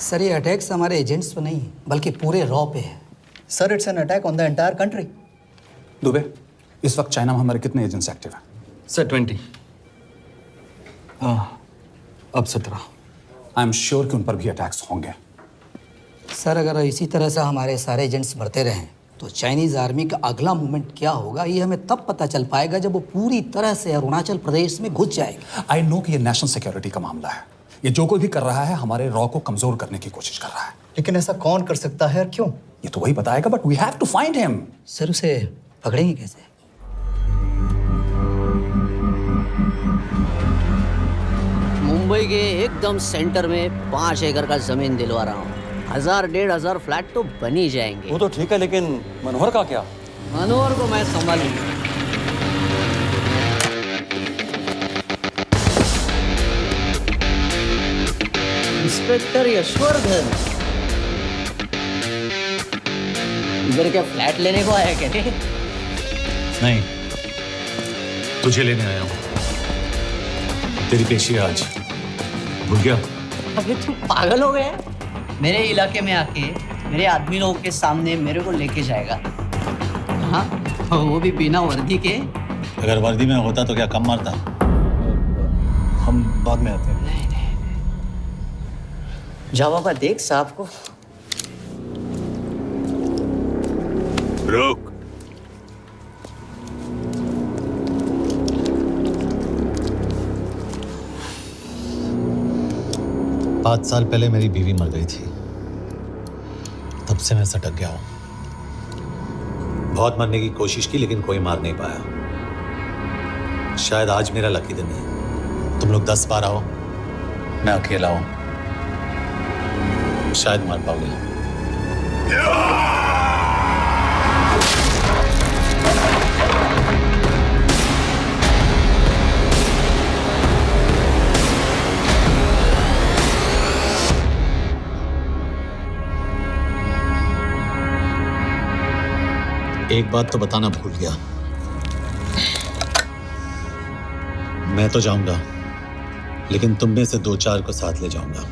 Sir ये attacks हमारे agents पे नहीं बल्कि पूरे रॉ पे है। Sir it's an attack on the entire country. Dubey, इस वक्त चाइना में हमारे कितने एजेंट्स एक्टिव हैं? सर 20। अब 17। आई एम श्योर कि उन पर भी अटैक्स होंगे। सर अगर इसी तरह से हमारे सारे एजेंट्स बढ़ते रहें तो चाइनीज़ आर्मी का अगला मूवमेंट क्या होगा ये हमें तब पता चल पाएगा जब वो पूरी तरह से अरुणाचल प्रदेश में घुस जाएगी। आई नो कि ये नेशनल सिक्योरिटी का मामला है। ये जो कोई भी कर रहा है हमारे रॉ को कमजोर करने की कोशिश कर रहा है। लेकिन ऐसा कौन कर सकता है और क्यों? ये तो वही बताएगा, but we have to find him. Sir उसे पकड़ेंगे कैसे? मुंबई के एकदम सेंटर में 5 एकड़ का जमीन दिलवा रहा हूँ। 1000-1500 फ्लैट तो बन ही जाएंगे। वो तो ठीक है, लेकिन मनोहर का क्या? मनोहर को मैं संभालूंगा। इंस्पेक्टर यशवर्धन, इधर क्या फ्लैट लेने को आया क्या? नहीं, तुझे लेने आया हूँ। तेरी पेशी है आज, भूल गया? अबे तू पागल हो गया? मेरे इलाके में आके मेरे आदमी लोगों के सामने मेरे को लेके जाएगा? हाँ, वो भी बिना वर्दी के। अगर वर्दी में होता तो क्या कम मारता? हम बाद में आते हैं। जा बाबा, देख साहब को। रुक। पाँच साल पहले मेरी बीवी मर गई थी, तब से मैं सटक गया हूं। बहुत मरने की कोशिश की लेकिन कोई मार नहीं पाया। शायद आज मेरा लकी दिन है। तुम लोग 10-12 हो, मैं अकेला हूं, शायद मार पाओगे। एक बात तो बताना भूल गया, मैं तो जाऊंगा लेकिन तुम में से 2-4 को साथ ले जाऊंगा,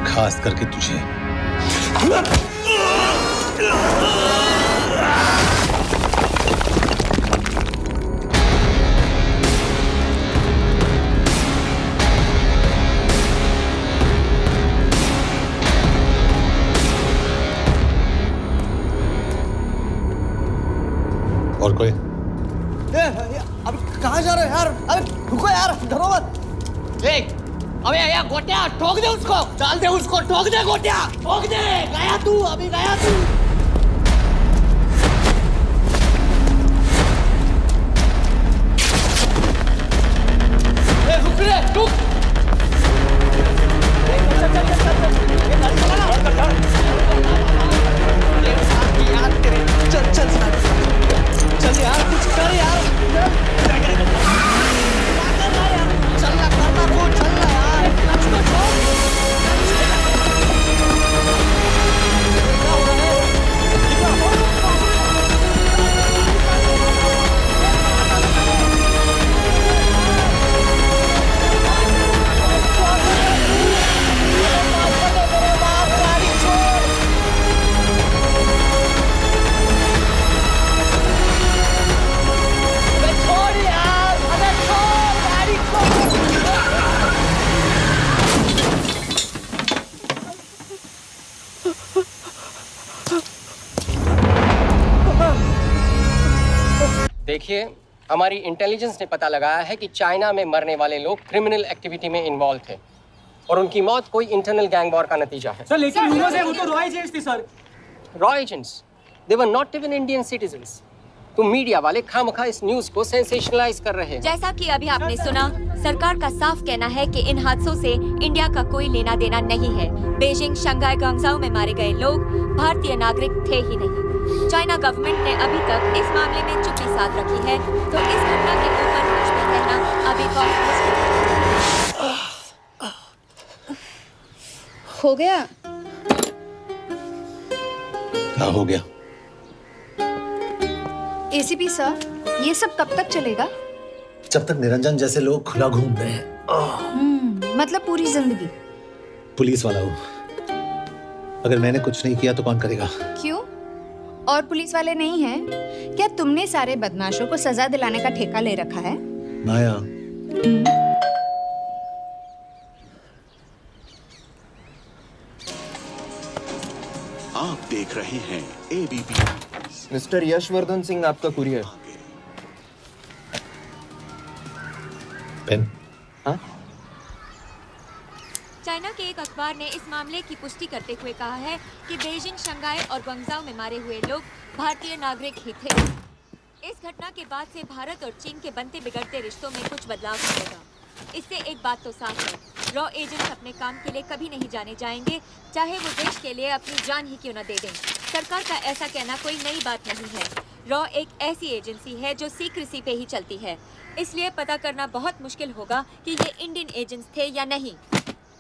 खास करके तुझे। और कोई? अब कहाँ जा रहे हो यार? अबे रुको यार, डरो मत। अबे यार गोटिया, ठोक दे उसको, डाल दे उसको, ठोक दे गोटिया, ठोक दे। गया तू, अभी गया तू। रुक रे, रुक। चल चल चल यार, कुछ कर यार। चलना करना को, चलना यार, कुछ तो छोड़। देखिए, हमारी इंटेलिजेंस ने पता लगाया है कि चाइना में मरने वाले लोग क्रिमिनल एक्टिविटी में इन्वॉल्व थे और उनकी मौत कोई इंटरनल गैंग वॉर का नतीजा है। सर लेकिन न्यूज़ है वो तो रॉ एजेंट्स थी sir. Raw agents, they were not even Indian citizens. तुम मीडिया वाले खामखा इस न्यूज को सेंसेशनलाइज कर रहे हैं। जैसा कि अभी आपने सुना, सरकार का साफ कहना है कि इन हादसों से इंडिया का कोई लेना देना नहीं है। बीजिंग, शंघाई, ग्वांगझू में मारे गए लोग भारतीय नागरिक थे ही नहीं। चाइना गवर्नमेंट ने अभी तक इस मामले में चुप्पी साध रखी है, तो इस घटना के ऊपर कुछ भी कहना अभी बहुत मुश्किल हो गया। क्या हो गया? एसीपी सर, ये सब कब तक चलेगा? जब तक निरंजन जैसे लोग खुला घूम रहे हैं। मतलब पूरी जिंदगी? पुलिस वाला हूँ, अगर मैंने कुछ नहीं किया तो कौन करेगा? क्यों? और पुलिस वाले नहीं हैं? क्या तुमने सारे बदमाशों को सजा दिलाने का ठेका ले रखा है? माया, आप देख रहे हैं एबीपी। मिस्टर यशवर्धन सिंह आपका कुरियर। पेन। हाँ? चाइना के एक अखबार ने इस मामले की पुष्टि करते हुए कहा है कि बीजिंग, शंघाई और ग्वांगझाओ में मारे हुए लोग भारतीय नागरिक ही थे। इस घटना के बाद से भारत और चीन के बनते बिगड़ते रिश्तों में कुछ बदलाव होगा। इससे एक बात तो साफ है, रॉ एजेंट्स अपने काम के लिए कभी नहीं जाने जाएंगे, चाहे वो देश के लिए अपनी जान ही क्यों न दे दें। सरकार का ऐसा कहना कोई नई बात नहीं है। रॉ एक ऐसी एजेंसी है जो सीक्रेसी पे ही चलती है, इसलिए पता करना बहुत मुश्किल होगा कि ये इंडियन एजेंट्स थे या नहीं।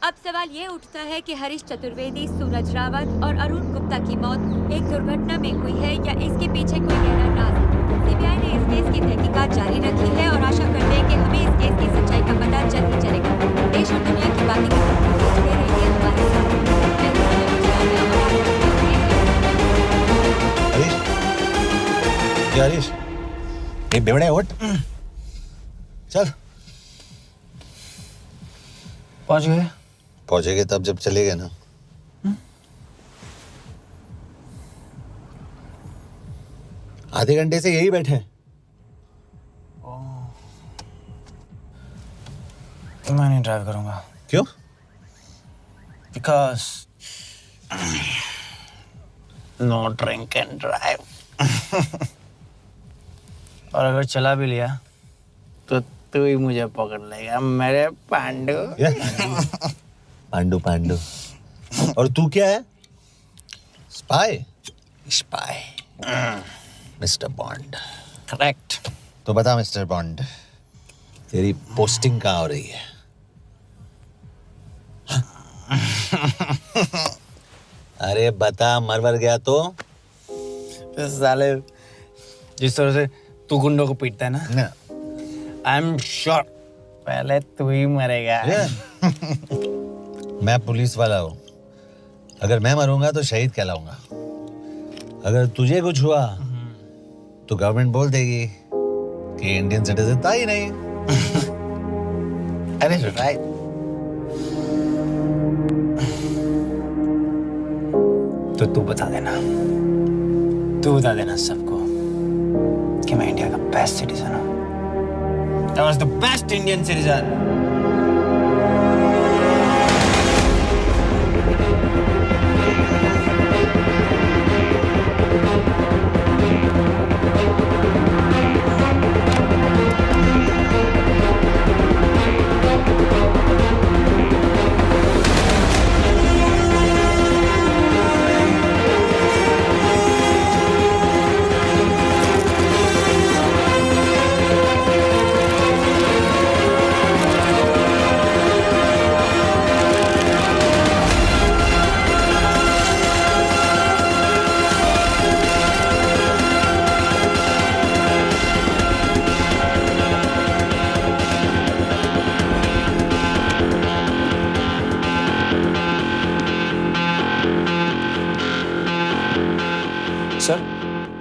अब सवाल ये उठता है कि हरीश चतुर्वेदी, सूरज रावत और अरुण गुप्ता की मौत एक दुर्घटना में हुई है या इसके पीछे कोई गहरा राज है। सीबीआई ने इस केस की तहकीकात जारी रखी है और आशा करते हैं कि हमें इस केस की सच्चाई का पता जल्द ही चलेगा। देश और दुनिया की बातें दे रही है हमारे साथ। हरीश, ये बेवड़े उठ, चल। पहुंच गए? पहुंचेंगे तब जब चलेंगे ना। आधे घंटे से यही बैठे हैं। मैं नहीं ड्राइव करूंगा। क्यों? Because no drink and drive. और अगर चला भी लिया तो तू ही मुझे पकड़ लेगा मेरे पांडु। पांडु पांडु। और तू क्या है? Spy? Spy. Mister bond. Correct. तो बता मिस्टर बॉन्ड, तेरी पोस्टिंग कहाँ हो रही है? अरे बता, मरवर गया तो? साले जिस तरह से तू गुंडों को पीटता है ना, आई एम श्योर पहले तू ही मरेगा। मैं पुलिस वाला हूँ, अगर मैं मरूंगा तो शहीद कहलाऊंगा। अगर तुझे कुछ हुआ तो गवर्नमेंट बोल देगी कि इंडियन सिटीजन था ही नहीं। अरे राइट। तो तू बता देना सबको कि मैं इंडिया का बेस्ट सिटीजन हूँ। I was the best Indian citizen.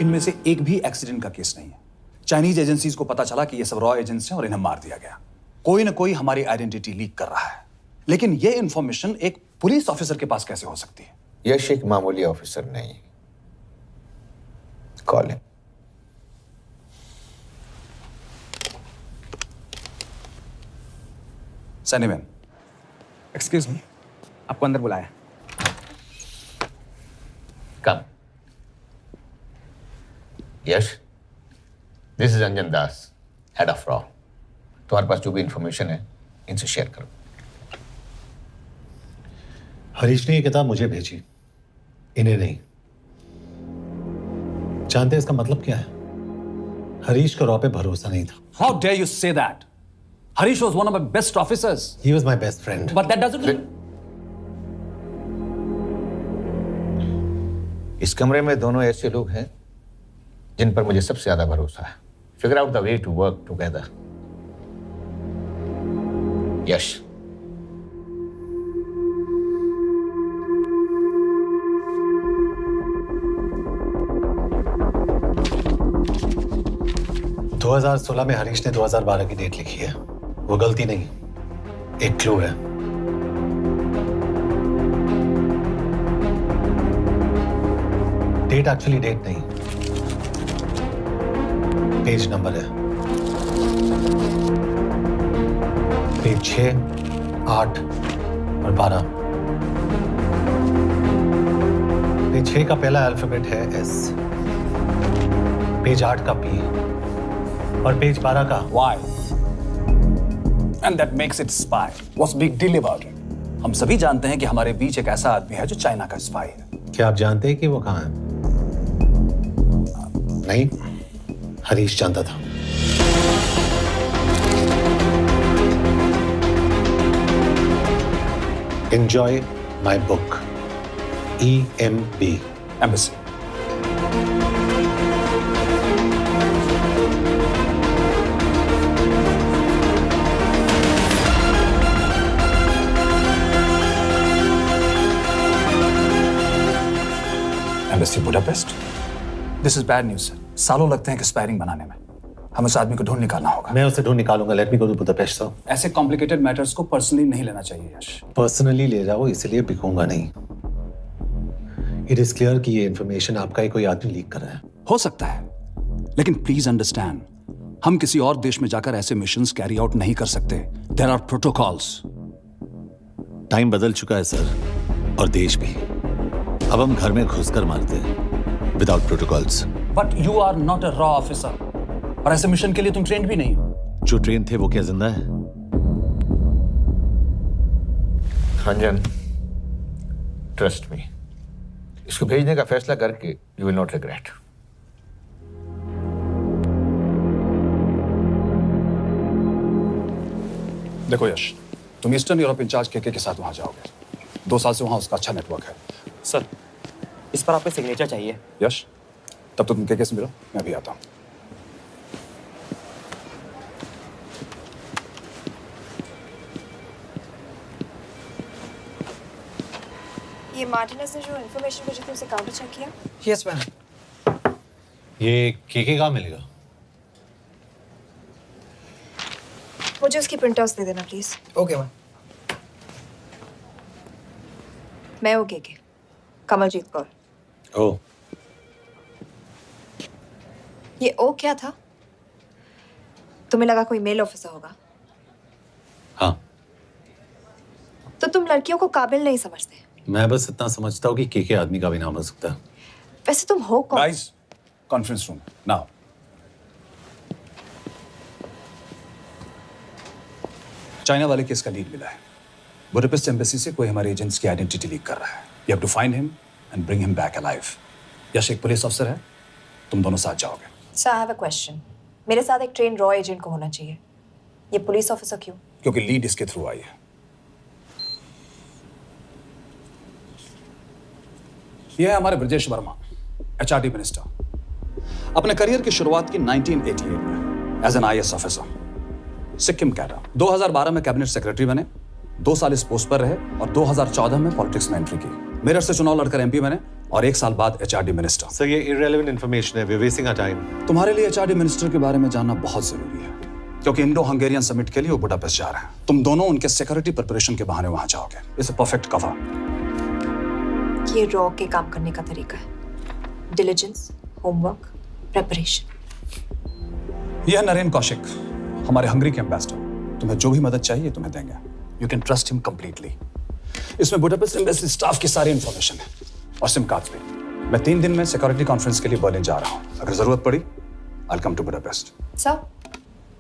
इनमें से एक भी एक्सीडेंट का केस नहीं है। चाइनीज एजेंसीज को पता चला कि ये सब रॉ एजेंट्स हैं और इन्हें मार दिया गया। कोई ना कोई हमारी आइडेंटिटी लीक कर रहा है, लेकिन ये इंफॉर्मेशन एक पुलिस ऑफिसर के पास कैसे हो सकती है? यश एक मामूली ऑफिसर नहीं। Call him. सैनिमैन। एक्सक्यूज मी, आपको अंदर बुलाया। Come. Yash, this is Anjan Das, head of रॉ। तुम्हारे पास जो भी इंफॉर्मेशन है इनसे शेयर करो। हरीश ने ये किताब मुझे भेजी, इन्हें नहीं। जानते हैं इसका मतलब क्या है? हरीश को रॉ पे भरोसा नहीं था। How dare you say that? Harish was one of my best officers. He was my best friend. But that doesn't. इस कमरे में दोनों ऐसे लोग हैं जिन पर मुझे सबसे ज्यादा भरोसा है। Figure out the way to work together. Yash, 2016 में हरीश ने 2012 की डेट लिखी है। वो गलती नहीं, एक क्लू है। डेट एक्चुअली डेट नहीं, पेज नंबर है। पेज 6, 8 और 12। पेज 6 का पहला अल्फाबेट है S, पेज 8 का P और पेज 12 का Why? And that makes it spy. What's big deal about it? हम सभी जानते हैं कि हमारे बीच एक ऐसा आदमी है जो चाइना का स्पाई है। क्या आप जानते हैं कि वो कहाँ है? नहीं, हरीश जानता था। Enjoy my book. EMB. Embassy. Embassy Budapest. This is bad news, sir. सालों लगते हैं कि एक्सपायरिंग बनाने में। हमें उस आदमी को ढूंढ निकालना होगा। मैं उसे ढूंढ निकालूंगा। Let me go to Budapest sir. ऐसे कॉम्प्लिकेटेड मैटर्स को पर्सनली नहीं लेना चाहिए यश। पर्सनली ले जाओ, इसलिए बिकूंगा नहीं। इट इज क्लियर कि ये इंफॉर्मेशन आपका ही कोई आदमी लीक कर रहा है। हो सकता है, लेकिन प्लीज अंडरस्टैंड, हम किसी और देश में जाकर ऐसे मिशंस कैरी आउट नहीं कर सकते। There are protocols. टाइम बदल चुका है सर, और देश भी। अब हम घर में घुसकर मारते हैं without protocols. But you are not a रॉ ऑफिसर, और ऐसे मिशन के लिए तुम ट्रेंड भी नहीं हो। जो ट्रेन थे वो क्या जिंदा है? रंजन, ट्रस्ट मी, इसको भेजने का फैसला करके यू विल नॉट रिग्रेट। देखो यश, तुम ईस्टर्न यूरोप इंचार्ज के साथ वहां जाओगे। 2 साल से वहां उसका अच्छा नेटवर्क है। सर, इस पर आपका सिग्नेचर चाहिए। यश, तब तो तुम के से मिलो, मैं भी आता हूं। ये मार्टिनेज ने जो इन्फॉर्मेशन भेजी थी उसे काउंटर चेक किया? Yes ma'am. ये के कहाँ मिलेगा? मुझे उसकी प्रिंटआउट्स दे देना प्लीज। Okay ma'am. मैं हूँ के कमलजीत कौर। ओ, ये ओ क्या था? तुम्हें लगा कोई मेल ऑफिसर होगा? हाँ। तो तुम लड़कियों को काबिल नहीं समझते? मैं बस इतना समझता हूँ कि के आदमी का भी नाम हो सकता है। वैसे तुम हो कौन? Guys, conference room now. China वाले केस का लीड मिला है। बुडापेस्ट एम्बेसी से कोई हमारे एजेंट्स की आइडेंटिटी लीक कर रहा है। You have to find him and bring him back alive. Yash एक पुलिस अफसर है, तुम दोनों साथ जाओगे। Sir, I have a question. मेरे साथ एक ट्रेन रॉ एजेंट को होना चाहिए। ये पुलिस ऑफिसर क्यों? क्योंकि लीड इसके थ्रू आई है। यह है हमारे ब्रजेश वर्मा, एचआरडी मिनिस्टर। अपने करियर की शुरुआत की 1988 में as an IAS officer, Sikkim cadre. 2012 में कैबिनेट सेक्रेटरी बने, 2 साल इस पोस्ट पर रहे और 2014 में पॉलिटिक्स में एंट्री की। मेरठ से चुनाव लड़कर एमपी बने और 1 साल बाद एचआरडी मिनिस्टर। सर, ये इररिलेवेंट इंफॉर्मेशन है, we are wasting our time. तुम्हारे लिए एचआरडी मिनिस्टर के बारे में जानना बहुत जरूरी है, क्योंकि इंडो हंगेरियन समिट के लिए वो बुडापेस्ट जा रहे हैं। तुम दोनों उनके सिक्योरिटी प्रिपरेशन के बहाने वहां जाओगे। It's a perfect cover. ये रॉ के काम करने का तरीका है। Diligence, homework, preparation. यह नरेन कौशिक, हमारे हंगरी के एम्बेसडर। तुम्हें जो भी मदद चाहिए तुम्हें देंगे। You can trust him completely. इसमें बुडापेस्ट एम्बेसी स्टाफ की सारी इंफॉर्मेशन है और सिम कार्ड्स भी। मैं 3 दिन में सिक्योरिटी कॉन्फ्रेंस के लिए बर्लिन जा रहा हूँ। अगर जरूरत पड़ी, I will come to Budapest. Sir,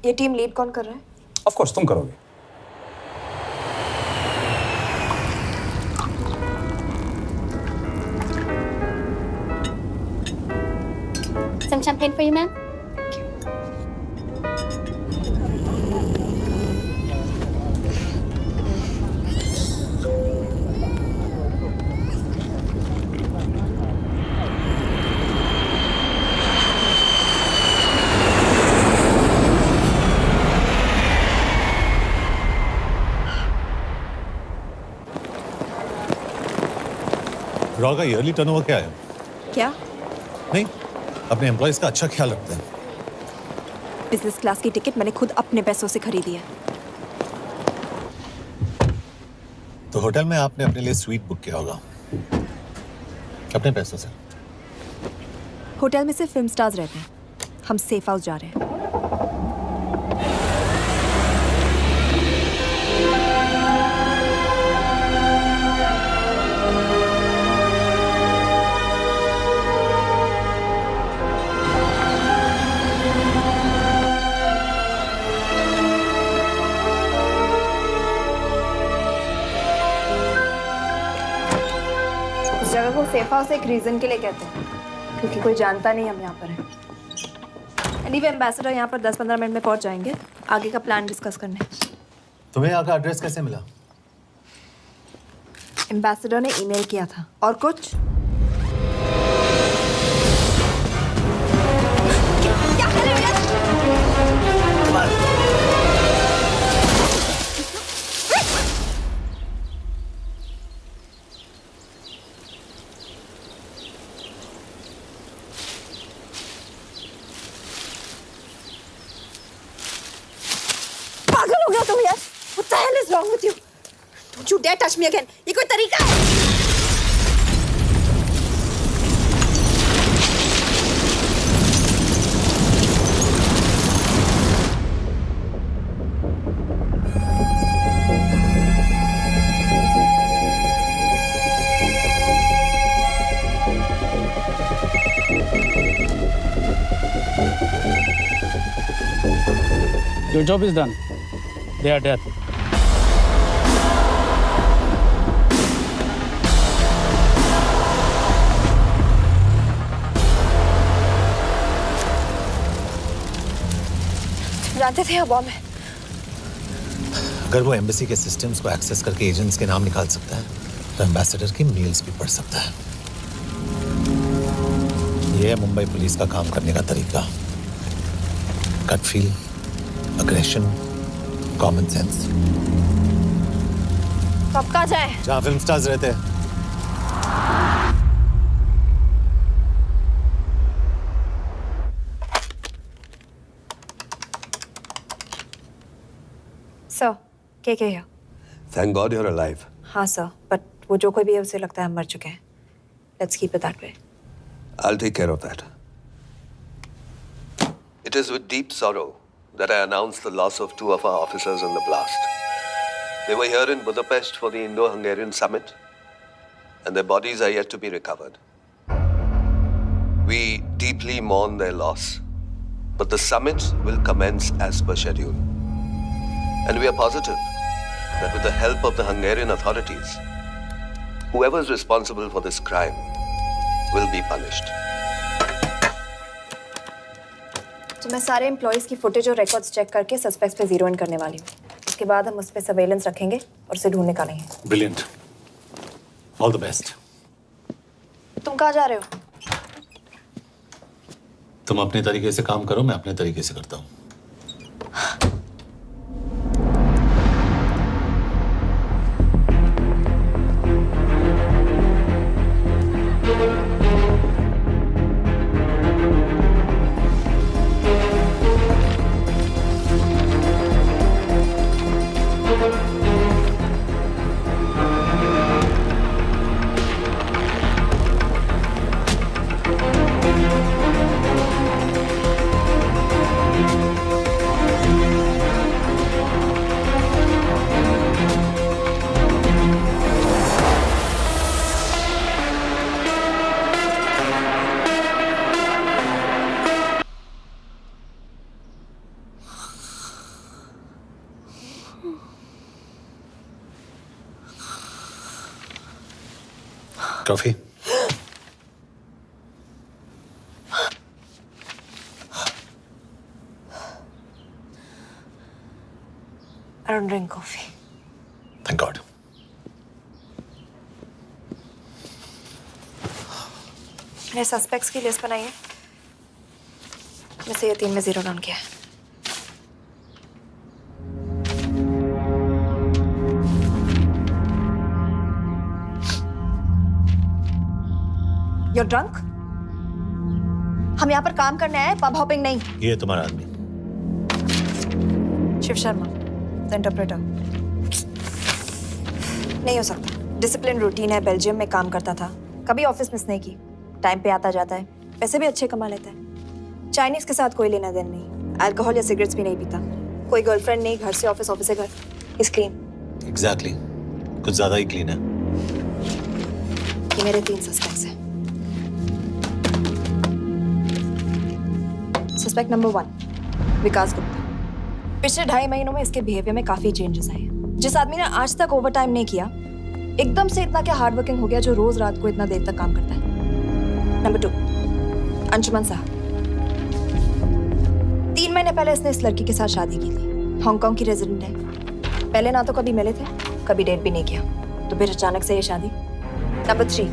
ये टीम लीड कौन कर रहा है? ऑफ कोर्स तुम करोगे। Some champagne for you, ma'am? Raw का ईयरली टर्नओवर क्या है? क्या? नहीं, अपने एम्प्लॉइज का अच्छा ख्याल रखते हैं। बिजनेस क्लास की टिकट मैंने खुद अपने पैसों से खरीदी है। तो होटल में आपने अपने लिए स्वीट बुक किया होगा अपने पैसों से। होटल में सिर्फ फिल्म स्टार्स रहते हैं, हम सेफ हाउस जा रहे हैं। इस जगह को सेफ हाउस एक रीजन के लिए कहते हैं, क्योंकि कोई जानता नहीं हम यहाँ पर हैं। एनीवे एम्बेसडर यहाँ पर 10-15 मिनट में पहुँच जाएंगे आगे का प्लान डिस्कस करने। तुम्हें यहाँ का एड्रेस कैसे मिला? एम्बेसडर ने ईमेल किया था। और कुछ? पागल हो गया तुम यार? What the hell is wrong with you? Don't you dare touch me again. ये कोई तरीका है? Your job is done. They are dead. जानते थे बॉम्ब है। अगर वो एम्बेसी के सिस्टम्स को एक्सेस करके एजेंट्स के नाम निकाल सकता है तो एम्बेसडर की मेल्स भी पढ़ सकता है। ये है मुंबई पुलिस का काम करने का तरीका। Gut feel, aggression, common sense. कब कहाँ जाए? जहाँ फिल्म स्टार्स रहते हैं। सर, के here? Thank God you're alive. हाँ सर, बट वो जो कोई भी है उसे लगता है हम मर चुके हैं। Let's keep it that way. I'll take care of that. It is with deep sorrow that I announce the loss of 2 of our officers in the blast. They were here in Budapest for the Indo-Hungarian summit, and their bodies are yet to be recovered. We deeply mourn their loss, but the summit will commence as per schedule. And we are positive that with the help of the Hungarian authorities, whoever is responsible for this crime will be punished. तो मैं सारे employees की footage और records check करके suspects पे zero in करने वाली हूँ। उसके बाद हम उस पे सर्वेलेंस रखेंगे और उसे ढूंढ निकालेंगे। Brilliant, all the best. तुम कहाँ जा रहे हो? तुम अपने तरीके से काम करो, मैं अपने तरीके से करता हूँ। Coffee? I don't drink coffee. Thank God. मैंने सस्पेक्ट्स की लिस्ट बनाई है। वैसे ये 3 में जीरो डाउन किया है। You're drunk? हम यहाँ पर काम करने आए, पब हॉपिंग नहीं। ये तुम्हारा आदमी शिव शर्मा, द इंटरप्रेटर। नहीं हो सकता। डिसिप्लिन रूटीन है, बेल्जियम में काम करता था, कभी ऑफिस मिस नहीं की, टाइम पे आता जाता है, पैसे भी अच्छे कमा लेता है। चाइनीज के साथ कोई लेना देना नहीं, अल्कोहल या सिगरेट्स भी नहीं पीता, कोई गर्लफ्रेंड नहीं, घर से ऑफिस, ऑफिस से घर, इज क्लीन। एग्जैक्टली, कुछ ज्यादा ही क्लीन है। ये मेरे 3 सस्पेक्ट्स हैं। सस्पेक्ट नंबर 1, विकास गुप्ता। पिछले 2.5 महीनों में इसके बिहेवियर में काफी चेंजेस आए हैं। जिस आदमी ने आज तक ओवरटाइम नहीं किया, एकदम से इतना क्या हार्ड वर्किंग हो गया जो रोज रात को इतना देर तक काम करता है। नंबर 2, अंशुमन साहब। 3 महीने पहले इसने इस लड़की के साथ शादी की थी, हांगकांग की रेजिडेंट है। पहले ना तो कभी मिले थे, कभी डेट भी नहीं किया, तो फिर अचानक से ये शादी। नंबर 3,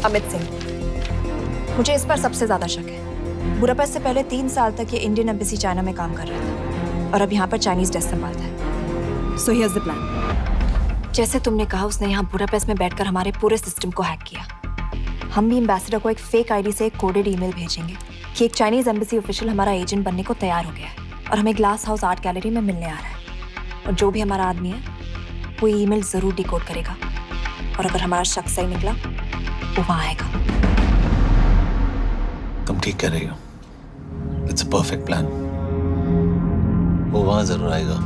अमित सिंह। मुझे इस पर सबसे ज्यादा शक है। बुडापेस्ट से पहले 3 साल तक ये इंडियन एम्बेसी चाइना में काम कर रहा था और अब यहाँ पर चाइनीज डेस्क संभालता है। So here's the plan. जैसे तुमने कहा, उसने यहाँ बुडापेस्ट में बैठकर हमारे पूरे सिस्टम को हैक किया। हम भी एम्बेसडर को एक फेक आईडी से एक कोडेड ईमेल भेजेंगे कि एक चाइनीज एम्बेसी ऑफिशियल हमारा एजेंट बनने को तैयार हो गया है और हमें ग्लास हाउस आर्ट गैलरी में मिलने आ रहा है। और जो भी हमारा आदमी है वो ईमेल जरूर डिकोड करेगा और अगर हमारा शक सही निकला वो वहां आएगा। तुम ठीक कह रही हो। It's a perfect plan. वो वहां जरूर आएगा।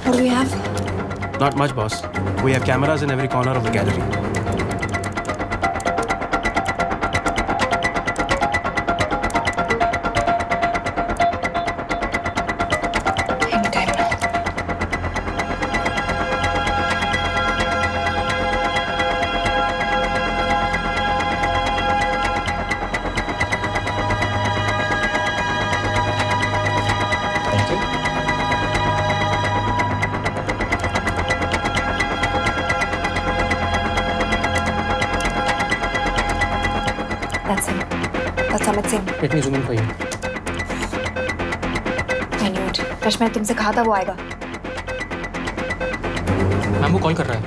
What do we have? Not much, boss. We have cameras in every corner of the gallery. Anytime now. Thank you. That's him. That's Amit Singh. Let me zoom in for you. I knew it. Rush, मैंने तुमसे कहा था वो आएगा। Ma'am, वो call कर रहा है।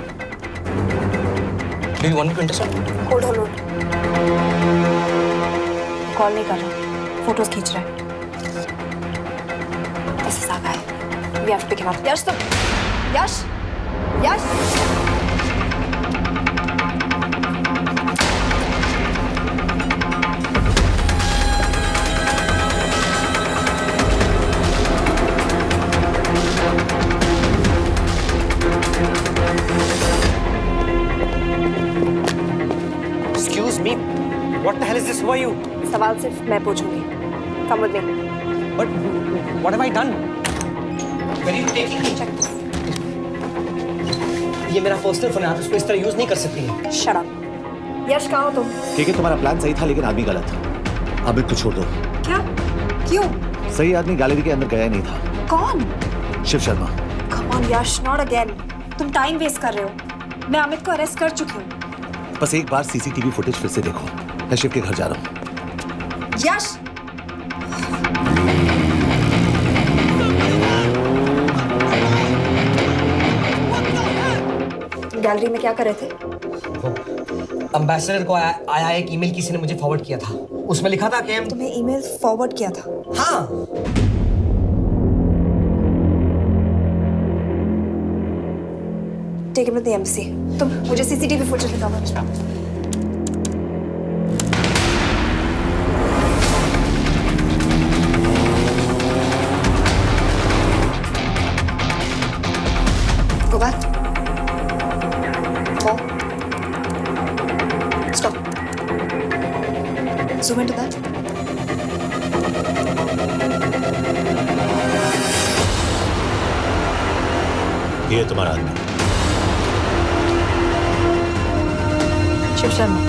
Do you want me to intercept? Hold hold hold. Call नहीं कर रहा, फोटोज खींच रहा है। This is our guy. We have to pick him up. यश, तुम Yash Yash Excuse me. What the hell is this? Who are you? सवाल सिर्फ मैं पूछूंगी। Come with me. But what have I done? Where are you taking me? Check this. ये मेरा personal phone है, आप इसको इस तरह यूज नहीं कर सकती हैं। Shut up. यश, कहाँ हो तुम? ठीक है, तुम्हारा प्लान सही था लेकिन आदमी गलत था। अमित को छोड़ दो। क्या? क्यों? सही आदमी गैलरी के अंदर गया नहीं था। कौन? Shiv Sharma. Come on Yash, not again. तुम टाइम वेस्ट कर रहे हो। मैं अमित को अरेस्ट कर चुकी हूँ। बस एक बार सीसीटीवी फुटेज फिर से देखो। मैं शिव के घर जा रहा हूँ। यश, गैलरी में क्या कर रहे थे? अम्बेसडर को आया एक ईमेल किसी ने मुझे फॉरवर्ड किया था। उसमें लिखा था कि हम तुम्हें ईमेल फॉरवर्ड किया था? हाँ। Take it with the embassy. तुम मुझे सीसीटीवी फुटेज दिखाओ। Go back. Hold. Stop. Zoom into that. ये तुम्हारा आदमी। शिव शर्मा।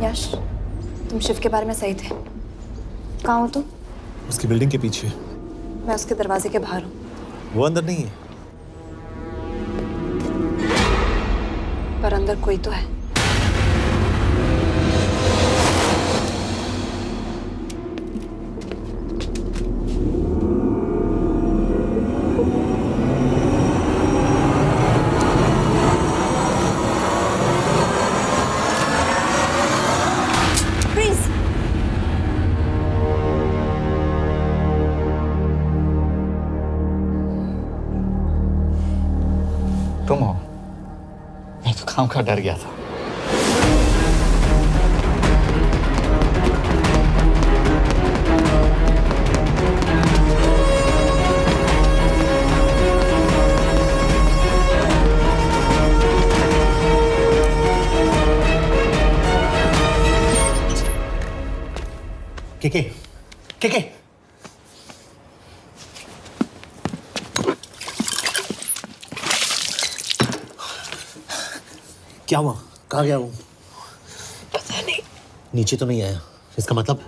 यश, तुम शिव के बारे में सही थे। कहाँ हो तुम? उसकी बिल्डिंग के पीछे। मैं उसके दरवाजे के बाहर हूँ। वो अंदर नहीं है। पर अंदर कोई तो है। तुम हो? मैं तो काम का डर गया था। के क्या हुआ? कहाँ गया वो? पता नहीं। नीचे तो नहीं आया, इसका मतलब?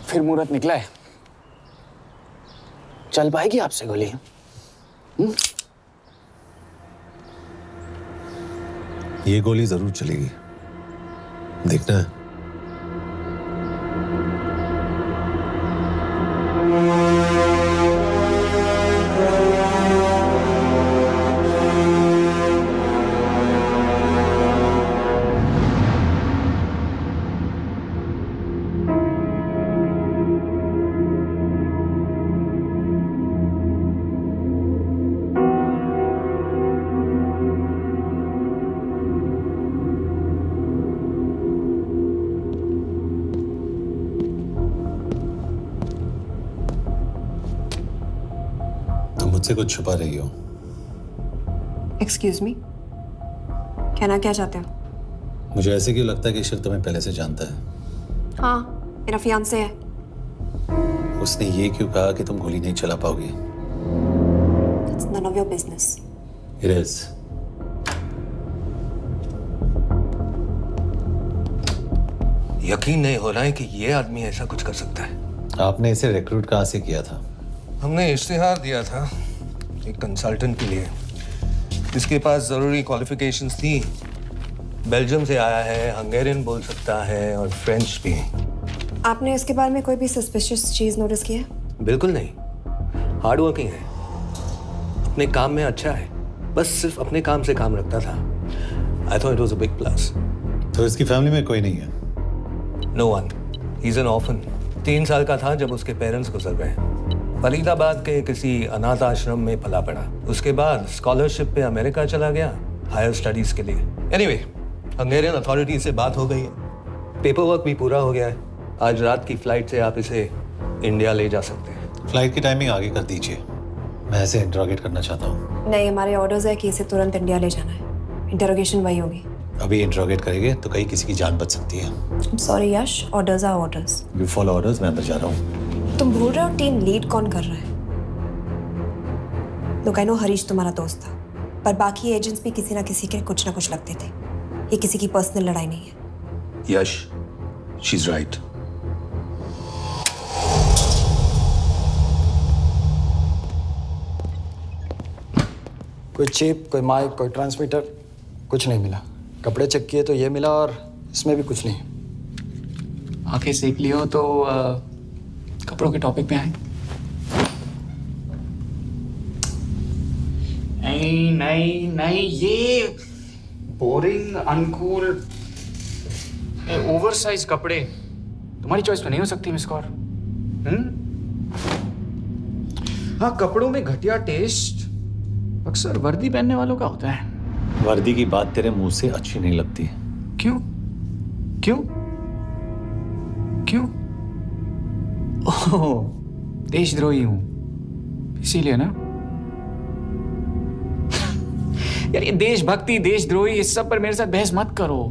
फिर मुहूर्त निकला है। चल पाएगी आपसे गोली? ये गोली जरूर चलेगी, देखना है। मुझसे कुछ छुपा रही हो। एक्सक्यूज मी, कहना क्या चाहते हो? मुझे ऐसे क्यों लगता है कि शिव तुम्हें पहले से जानता है? हाँ, मेरा फियांसे है। उसने ये क्यों कहा कि तुम गोली नहीं चला पाओगी? It's none of your business. It is. यकीन नहीं हो रहा है कि ये आदमी ऐसा कुछ कर सकता है। आपने इसे रिक्रूट कहाँ से किया था? हमने इश्तिहार दिया था एक कंसल्टेंट के लिए, जिसके पास जरूरी क्वालिफिकेशंस थी। बेल्जियम से आया है, हंगेरियन बोल सकता है और फ्रेंच भी। आपने इसके बारे में कोई भी सस्पिशियस चीज नोटिस की है? बिल्कुल नहीं, हार्ड वर्किंग है, अपने काम में अच्छा है, बस सिर्फ अपने काम से काम रखता था। I thought it was a big plus. तो इसकी फैमिली में कोई नहीं है? No one, he is an orphan. 3 साल का था जब उसके पेरेंट्स गुजर गए। फरीदाबाद के किसी अनाथ आश्रम में पला पड़ा। उसके बाद स्कॉलरशिप पे अमेरिका चला गया हायर स्टडीज के लिए। एनीवे, हंगेरियन अथॉरिटी से बात हो गई है, पेपर वर्क भी पूरा हो गया है। आज रात की फ्लाइट से आप इसे इंडिया ले जा सकते हैं। फ्लाइट की टाइमिंग आगे कर दीजिए, मैं इसे इंटरोगेट करना चाहता हूँ। नहीं, हमारे ऑर्डर्स है कि इसे तुरंत इंडिया ले जाना है। इंटरोगेशन वही होगी। अभी इंटरोगेट करेंगे तो कहीं किसी की जान बच सकती है। Sorry Yash, orders are orders. You follow orders, मैं अंदर जा रहा हूँ। तुम भूल रहे हो टीम लीड कौन कर रहा है? लोग, आई नो हरीश तुम्हारा दोस्त था, पर बाकी एजेंट्स भी किसी ना किसी के कुछ ना कुछ लगते थे। ये किसी की पर्सनल लड़ाई नहीं है। यश, शी इज राइट। कोई चिप, कोई माइक, कोई ट्रांसमीटर, कुछ नहीं मिला। कपड़े चेक किए तो ये मिला और इसमें भी कुछ नहीं। आंखें सेक लियो तो कपड़ों के टॉपिक पे आए। नहीं नहीं नहीं, ये बोरिंग, अनकूल, ओवरसाइज कपड़े तुम्हारी चॉइस पे नहीं हो सकती मिस कौर। हाँ, कपड़ों में घटिया टेस्ट अक्सर वर्दी पहनने वालों का होता है। वर्दी की बात तेरे मुंह से अच्छी नहीं लगती। क्यों क्यों क्यों? ओह, देशद्रोही हूं इसीलिए ना। यार, ये देशभक्ति, देशद्रोही, इस सब पर मेरे साथ बहस मत करो,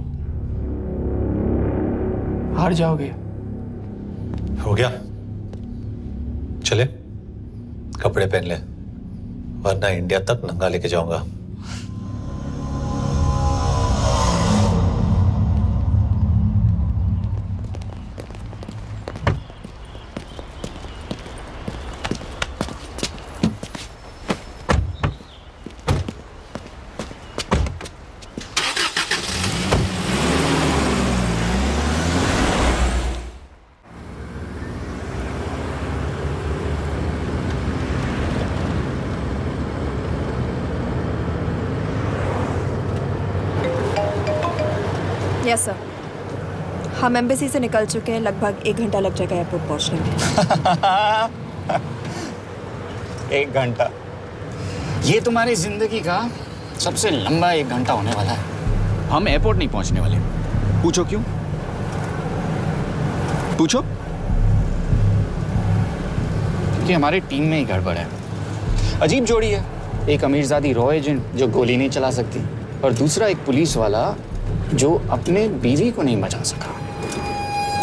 हार जाओगे। हो गया, चले कपड़े पहन ले, वरना इंडिया तक नंगा लेके जाऊंगा। यस सर, हम एम्बेसी से निकल चुके हैं। लगभग 1 घंटा लग जाएगा एयरपोर्ट पहुंचने में। 1 घंटा? ये तुम्हारी जिंदगी का सबसे लंबा 1 घंटा होने वाला है। हम एयरपोर्ट नहीं पहुंचने वाले। पूछो क्यों? पूछो। क्योंकि हमारी टीम में ही गड़बड़ है। अजीब जोड़ी है, एक अमीरजादी रॉ एजेंट जो गोली नहीं चला सकती, और दूसरा एक पुलिस वाला जो अपने बीवी को नहीं बचा सका।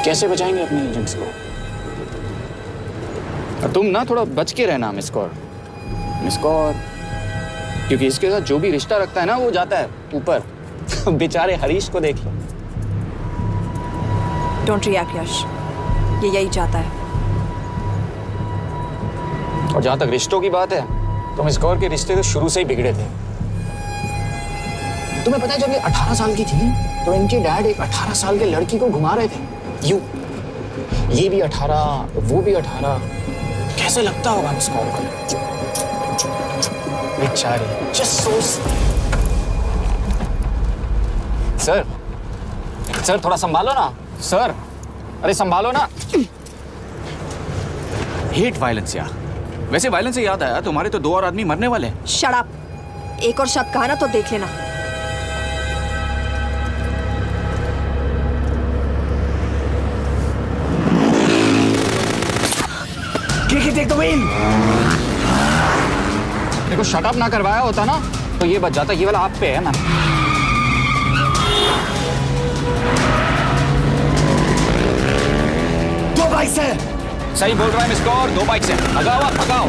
कैसे बचाएंगे अपने एजेंट्स को? और तुम ना थोड़ा बच के रहना मिस कौर, क्योंकि इसके साथ जो भी रिश्ता रखता है ना, वो जाता है ऊपर। बेचारे हरीश को देख लो। डोंट रिएक्ट यश, ये यही चाहता है। और जहां तक रिश्तों की बात है, तो मिस कौर के रिश्ते तो शुरू से ही बिगड़े थे। तुम्हें पता है जब ये 18 साल की थी तो इनके डैड एक 18 साल के लड़की को घुमा रहे थे यूं। ये भी 18, वो भी 18। कैसे लगता होगा मिस कॉल को? बेचारी, जस्ट सो। सर थोड़ा संभालो ना सर, अरे संभालो ना। हेट वायलेंस यार। वैसे वायलेंस से याद आया, तुम्हारे तो 2 और आदमी मरने वाले हैं। Shut up. एक और शब्द कहा ना तो देख लेना। Take the wheel. देखो शट अप ना करवाया होता ना तो ये बच जाता। ये वाला आप पे है मैम। दो बाइक से। सही बोल रहा है मिस कौर, 2 बाइक से। भगाओ आप, भगाओ।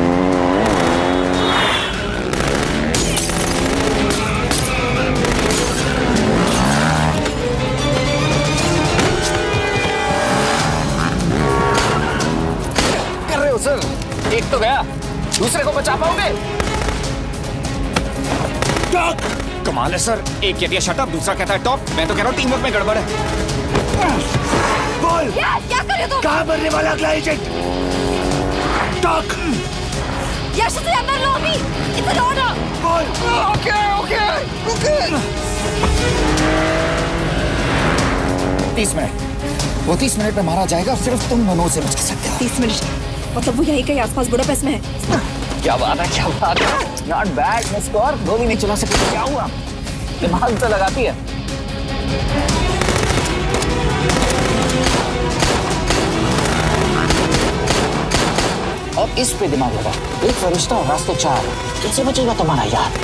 कर रहे हो सर? एक तो गया, दूसरे को बचा पाओगे? कमाल है सर। एक कहती है शटअप, दूसरा कहता है टॉप। मैं तो कह रहा हूँ टीम वर्क में गड़बड़ है। बोल क्या कर रहे हो तुम? कहाँ मरने वाला अगला एजेंट? टॉक। यश से अंदर लो अभी। It's an order. बोल। Okay okay okay. 30 मिनट। वो 30 मिनट में मारा जाएगा, सिर्फ तुम दोनों से बच सकते हो। 30 मिनट मतलब वो यहीं कहीं आसपास बुडापेस्ट में है। क्या बात है, क्या बात है। Not bad miss Kaur. गोली नहीं चला सकती तो क्या हुआ? दिमाग तो लगाती है। और इस पे दिमाग लगा। एक फरिश्ता और रास्ते 4। कैसे बचेगा तुम्हारा यार?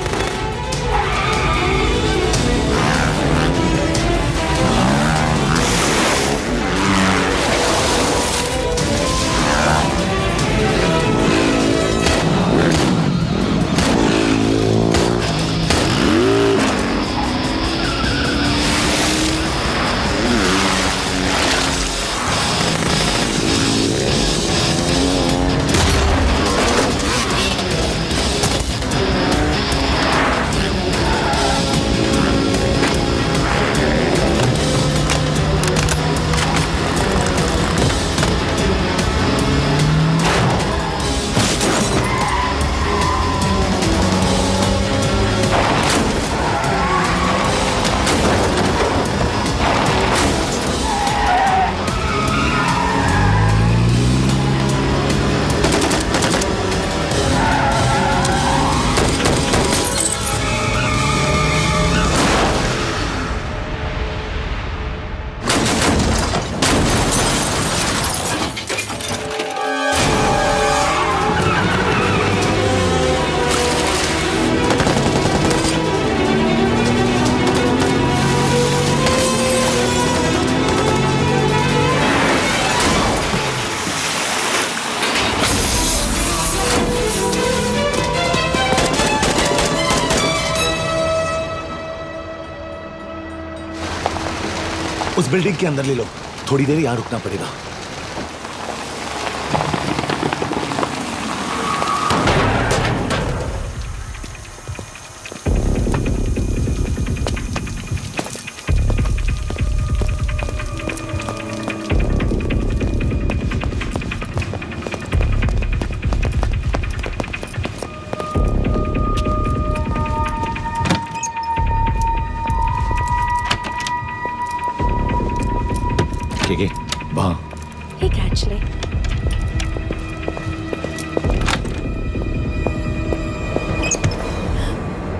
उस बिल्डिंग के अंदर ले लो, थोड़ी देर यहाँ रुकना पड़ेगा। Hey, actually.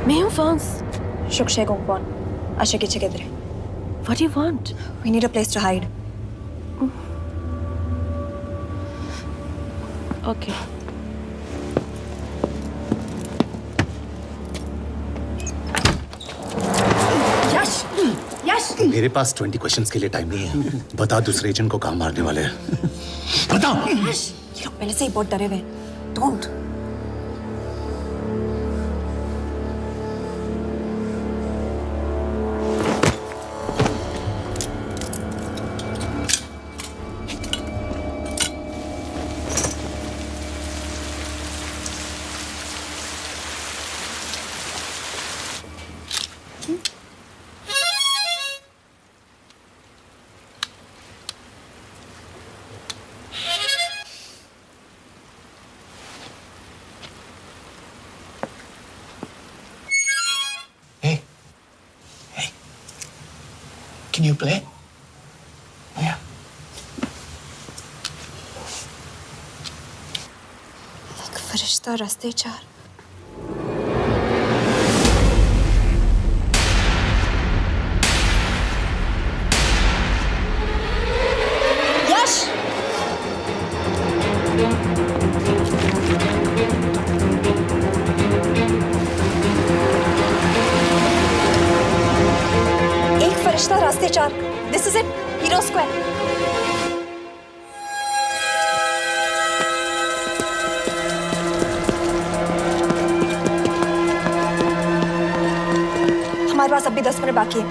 मैं हूँ Fons. Shukshay Gongpon. Asha kiche kidre. What do you want? We need a place to hide. Okay. Yash! Yash! मेरे पास 20 क्वेश्चंस के लिए टाइम नहीं है। बता दूसरे एजेंट को कहाँ मारने वाले हैं। बता। Yash! ये लोग पहले से ही बहुत डरे हुए हैं. Don't. Can you play? Oh, yeah. एक फरिश्ता रास्ते चार। यश! एक फरिश्ता रास्ते चार। This is it. Hero Square. हमारे पास अभी 10 मिनट बाकी है।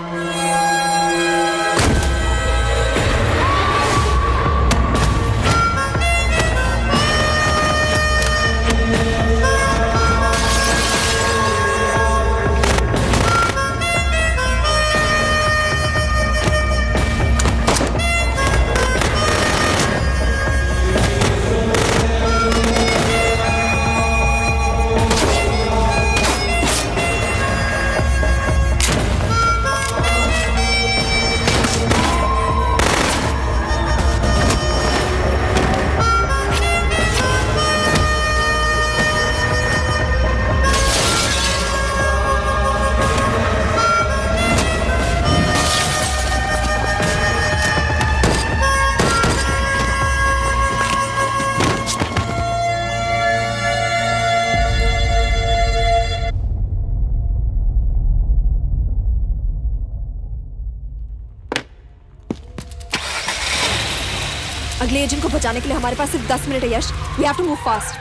अगले एजेंट को बचाने के लिए हमारे पास सिर्फ 10 मिनट है यश। We have to move fast.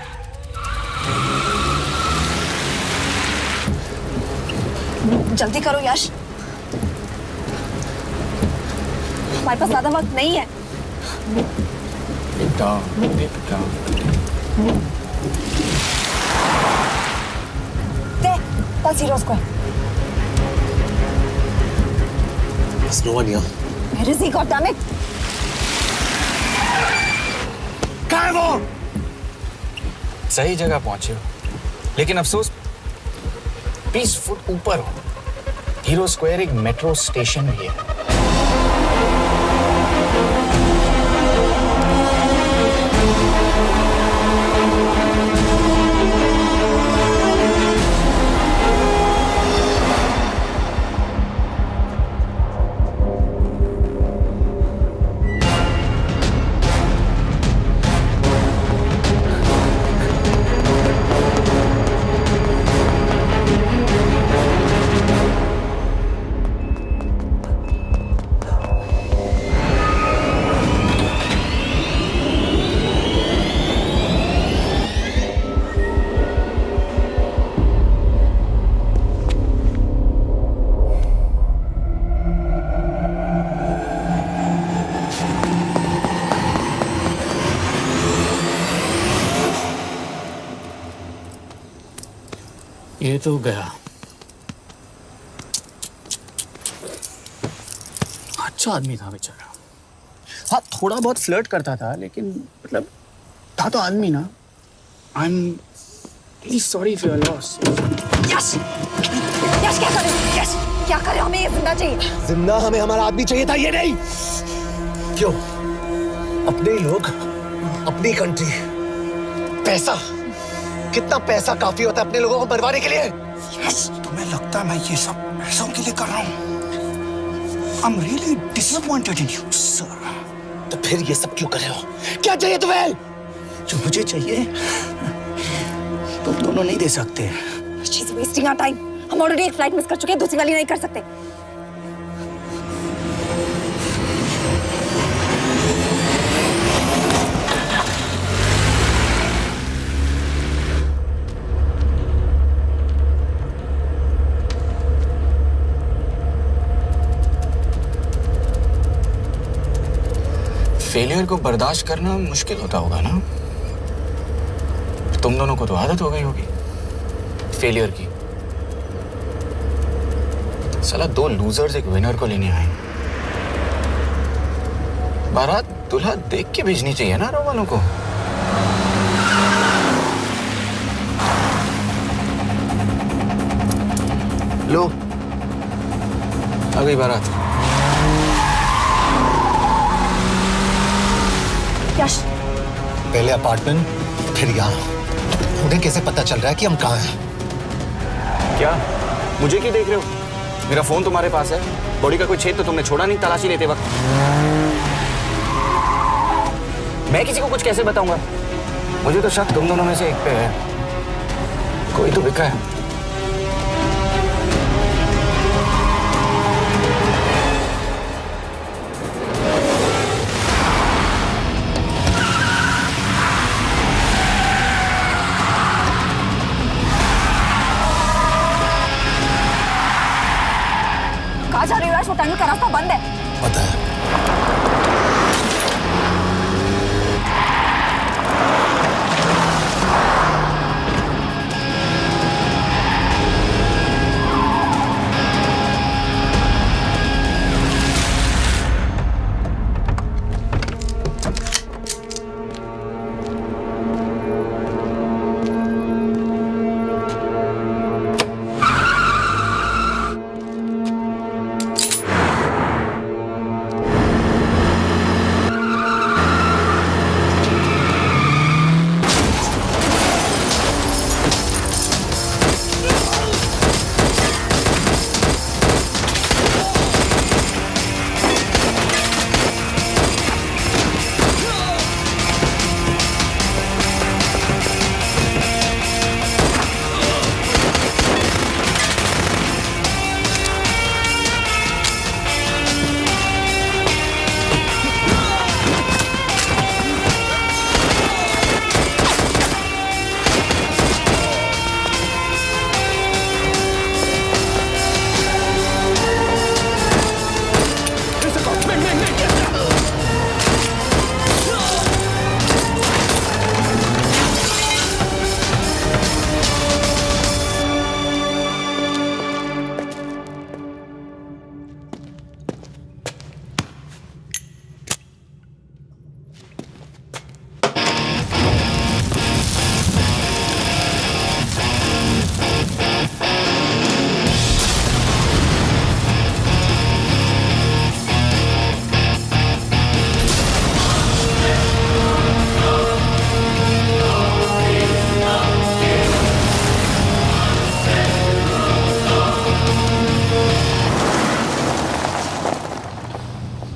जल्दी करो यश। हमारे पास ज्यादा वक्त नहीं है। पास हीरोज को। There's no one here. Where is he? God damn it! कहाँ है वो? सही जगह पहुंचे हो, लेकिन अफसोस 20 फुट ऊपर हो। हीरो स्क्वायर एक मेट्रो स्टेशन भी है। ये तो गया। अच्छा आदमी था बेचारा। हाँ, थोड़ा बहुत फ्लर्ट करता था, लेकिन मतलब था तो आदमी ना। I am really sorry for your loss. Yash! Yash क्या करे? यश क्या करे? हमें ये जिंदा चाहिए। जिंदा हमें हमारा आदमी चाहिए था, ये नहीं। क्यों? अपने ही लोग, अपनी कंट्री, पैसा। कितना पैसा काफी होता है अपने लोगों को मरवाने के लिए? यस, तुम्हें लगता है मैं ये सब पैसों के लिए कर रहा हूँ? I'm really disappointed in you, sir. तो फिर ये सब क्यों कर रहे हो? क्या चाहिए तुम्हें? जो मुझे चाहिए तुम दोनों नहीं दे सकते। She's wasting our time. हम ऑलरेडी एक फ्लाइट मिस कर चुके हैं, दूसरी वाली नहीं कर सकते। फेलियर को बर्दाश्त करना मुश्किल होता होगा ना? तुम दोनों को तो आदत हो गई होगी फेलियर की। साला 2 लूजर्स एक विनर को लेने आए। बारात दूल्हा देख के भेजनी चाहिए ना रो वालों को। लो, आ गई बारात। यश, पहले अपार्टमेंट, फिर यहाँ। उन्हें कैसे पता चल रहा है कि हम कहाँ हैं? क्या मुझे क्यों देख रहे हो? मेरा फोन तुम्हारे पास है, बॉडी का कोई छेद तो तुमने छोड़ा नहीं तलाशी लेते वक्त। मैं किसी को कुछ कैसे बताऊंगा? मुझे तो शक तुम दोनों में से एक पे है, कोई तो बिका है। कहाँ जा रही हो यश? वो टनल का रास्ता बंद है। पता है।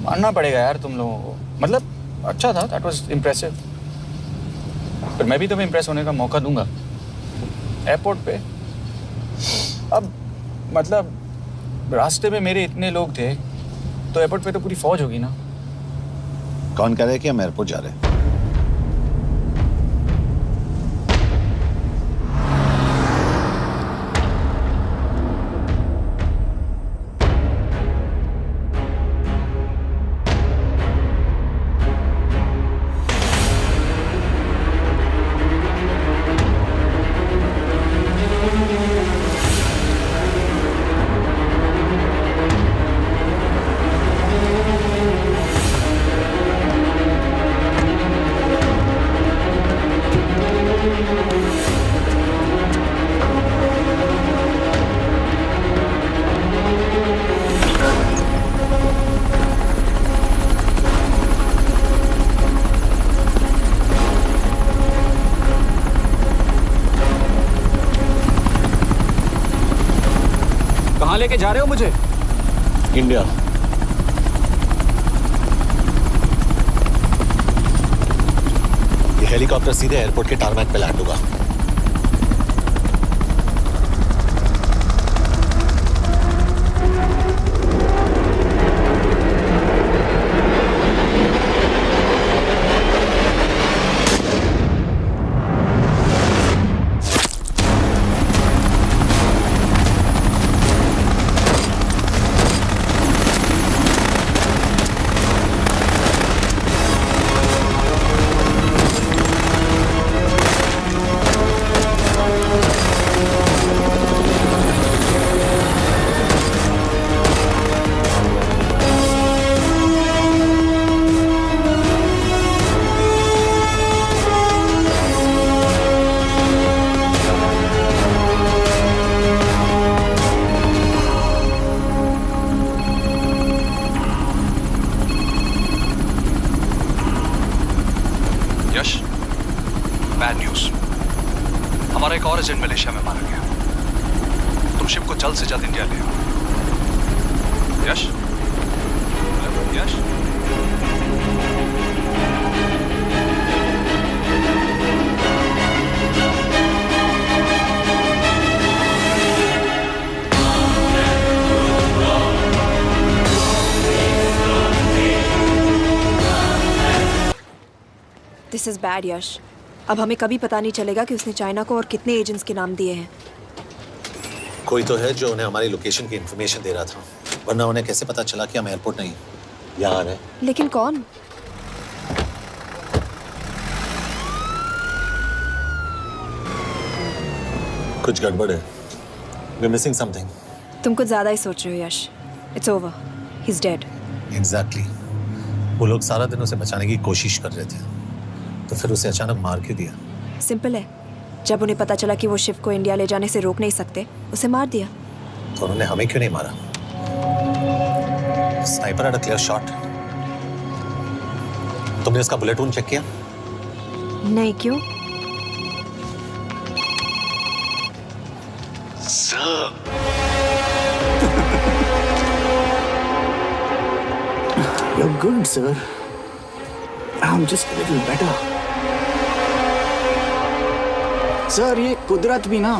मानना पड़ेगा यार तुम लोगों को, मतलब अच्छा था, दैट वाज इम्प्रेसिव। पर मैं भी तुम्हें इम्प्रेस होने का मौका दूंगा एयरपोर्ट पे। अब मतलब रास्ते में मेरे इतने लोग थे तो एयरपोर्ट पे तो पूरी फौज होगी ना। कौन कह रहा है कि हम एयरपोर्ट जा रहे हैं? कहाँ लेके जा रहे हो मुझे? इंडिया। ये हेलीकॉप्टर सीधे एयरपोर्ट के टारमैक पे लैंड होगा। जल्द इंडिया ले आओ। यश, यश, दिस इज बैड यश। अब हमें कभी पता नहीं चलेगा कि उसने चाइना को और कितने एजेंट्स के नाम दिए हैं। कोई तो है जो उन्हें हमारी लोकेशन की इंफॉर्मेशन दे रहा था, वरना उन्हें कैसे पता चला कि हम एयरपोर्ट नहीं यहाँ आ रहे हैं? लेकिन कौन? कुछ गड़बड़ है। We're missing something. तुम कुछ ज्यादा ही सोच रहे हो Yash. It's over, he is dead. Exactly. वो लोग सारा दिन उसे बचाने की कोशिश कर रहे थे, तो फिर उसे अचानक मार क्यों दिया? सिंपल है, जब उन्हें पता चला कि वो शिव को इंडिया ले जाने से रोक नहीं सकते, उसे मार दिया। तो उन्होंने हमें क्यों नहीं मारा? Sniper had a clear shot. तुमने उसका बुलेट वूंड चेक किया? नहीं, क्यों? You're good, sir. I'm just a little better. Sir, ये कुदरत भी ना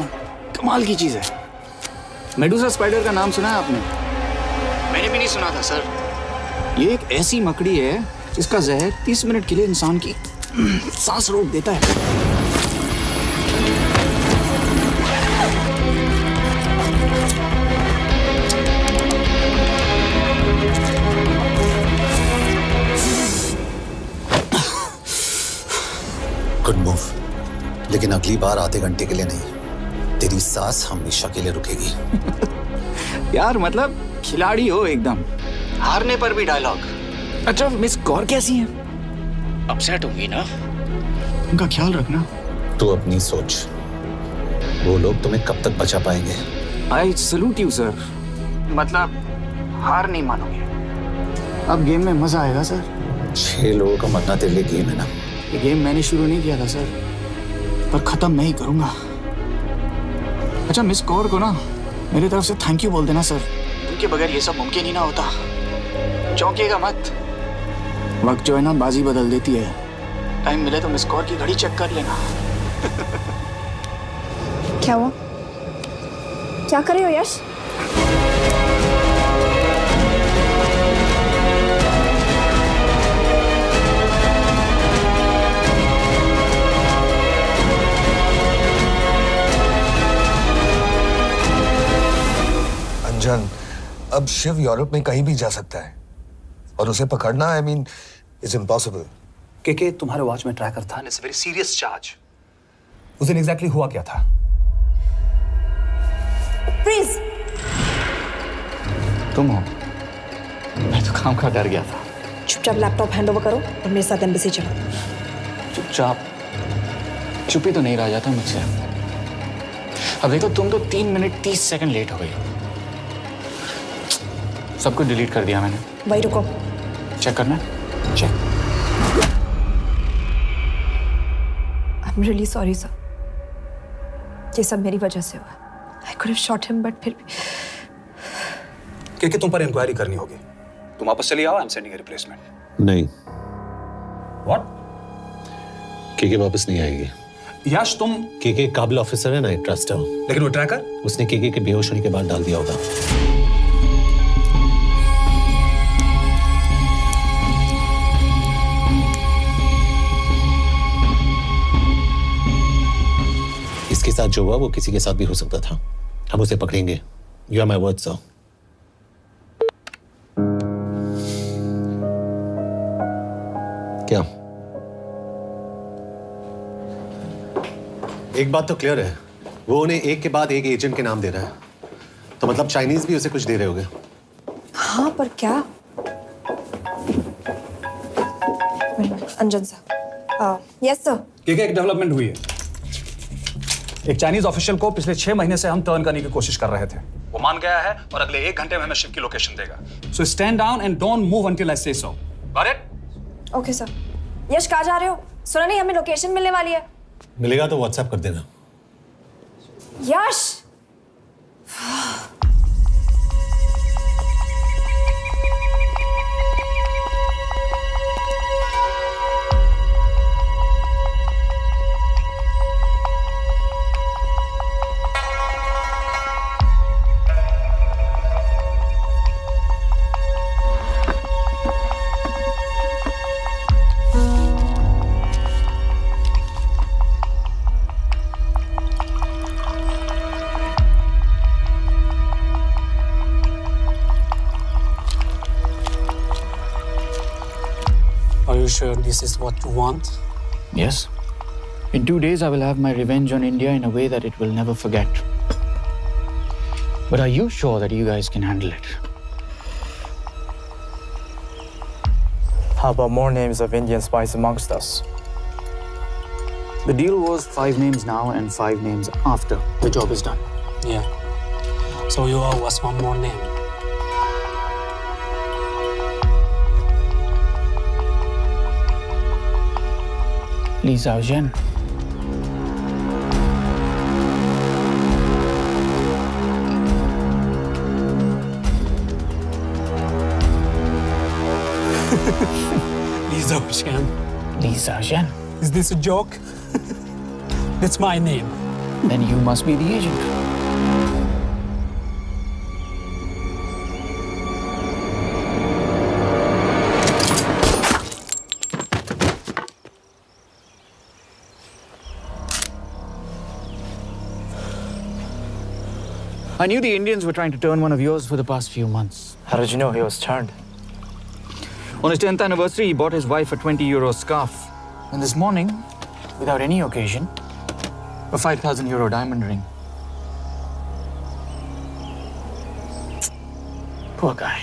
कमाल की चीज है। मेडुसा स्पाइडर का नाम सुना है आपने? मैंने भी नहीं सुना था सर। ये एक ऐसी मकड़ी है जिसका जहर 30 मिनट के लिए इंसान की सांस रोक देता है। गुड मूव, लेकिन अगली बार आधे घंटे के लिए नहीं, तेरी सांस हमेशा के लिए रुकेगी। यार मतलब खिलाड़ी हो एकदम, हारने पर भी डायलॉग। अच्छा, मिस कौर कैसी हैं? अपसेट होंगी ना, उनका ख्याल रखना। तू अपनी सोच, वो लोग तुम्हें कब तक बचा पाएंगे? I salute you sir. मतलब हार नहीं मानोगे। अब गेम में मजा आएगा सर। 6 लोगों का मरना तेरे लिए गेम है ना? ये गेम मैंने शुरू नहीं किया था सर, पर खत्म मैं ही करूंगा। अच्छा, मिस कौर को ना मेरी तरफ से थैंक यू बोल देना सर। उनके बगैर ये सब मुमकिन ही ना होता। चौंकिएगा मत, वक्त जो है ना बाजी बदल देती है। टाइम मिले तो मिस कौर की घड़ी चेक कर लेना। क्या हुआ? क्या कर रहे हो यश? अंजन, अब शिव यूरोप में कहीं भी जा सकता है और उसे पकड़ना, आई मीन, इज इम्पॉसिबल। के तुम्हारे वॉच में ट्रैकर था, इट्स वेरी सीरियस चार्ज। उस दिन एग्जैक्टली हुआ क्या था? प्लीज। तुम हो? मैं तो काम का डर गया था। चुपचाप लैपटॉप हैंड ओवर करो और मेरे साथ एम्बेसी चलो। चुपचाप? चुप ही तो नहीं रहा जाता मुझसे। अब देखो, तुम तो 3 मिनट 30 सेकंड लेट हो गई हो। सब कुछ डिलीट कर दिया मैंने। वही रुको, चेक करना? Check. I am really sorry sir, ये सब मेरी वजह से हुआ। I could have shot him, but फिर भी। के तुम पर इंक्वायरी करनी होगी। तुम वापस चली आओ, I am sending a replacement. नहीं। व्हाट? के वापस नहीं आएगी। यश, तुम के काबिल ऑफिसर है ना, ट्रस्ट है। लेकिन वो ट्रैकर उसने के बेहोश होने के बाद डाल दिया होगा। इसके साथ जो हुआ वो किसी के साथ भी हो सकता था। हम उसे पकड़ेंगे। You are my word sir. क्या? एक बात तो क्लियर है, वो उन्हें एक के बाद एक एजेंट के नाम दे रहा है, तो मतलब चाइनीज भी उसे कुछ दे रहे होंगे। हाँ, पर क्या? अंजन सर। Yes sir. के एक डेवलपमेंट हुई है। एक चाइनीज ऑफिशियल को पिछले 6 महीने से हम टर्न करने की कोशिश कर रहे थे। वो मान गया है और अगले 1 घंटे में हमें शिव की लोकेशन देगा। So stand down and don't move until I say so. Got it? Okay sir. Yash, कहाँ जा रहे हो? सुना नहीं, हमें लोकेशन मिलने वाली है। मिलेगा तो व्हाट्सएप कर देना। यश! you sure this is what you want? Yes. In 2 days, I will have my revenge on India in a way that it will never forget. But are you sure that you guys can handle it? How about more names of Indian spies amongst us? The deal was 5 names now and 5 names after the job is done. Yeah. So you owe us one more name. Li Xiaozhen. Li Xiaozhen. Li Xiaozhen. Is this a joke? That's my name. Then you must be the agent. I knew the Indians were trying to turn one of yours for the past few months. How did you know he was turned? On his 10th anniversary, he bought his wife a 20-euro scarf. And this morning, without any occasion, a 5,000-euro diamond ring. Poor guy.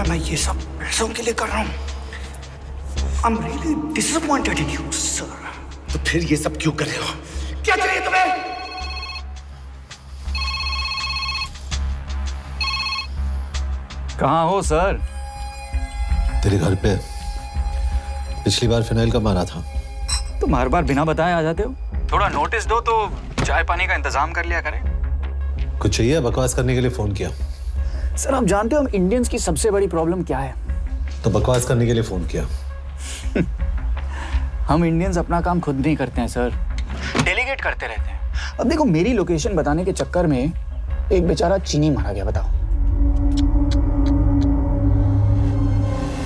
मैं ये सब पैसों के लिए कर रहा हूँ। I'm really disappointed in you, sir. तो फिर ये सब क्यों कर रहे हो? क्या चाहिए तुम्हें? कहाँ हो सर? तेरे घर पे पिछली बार फिनाइल का मारा था। तुम हर बार बिना बताए आ जाते हो। थोड़ा नोटिस दो तो चाय पानी का इंतजाम कर लिया करें। कुछ चाहिए? बकवास करने के लिए फोन किया। सर आप जानते हो हम इंडियंस की सबसे बड़ी प्रॉब्लम क्या है? तो बकवास करने के लिए फोन किया। हम इंडियंस अपना काम खुद नहीं करते हैं सर, डेलीगेट करते रहते हैं। अब देखो मेरी लोकेशन बताने के चक्कर में एक बेचारा चीनी मारा गया, बताओ।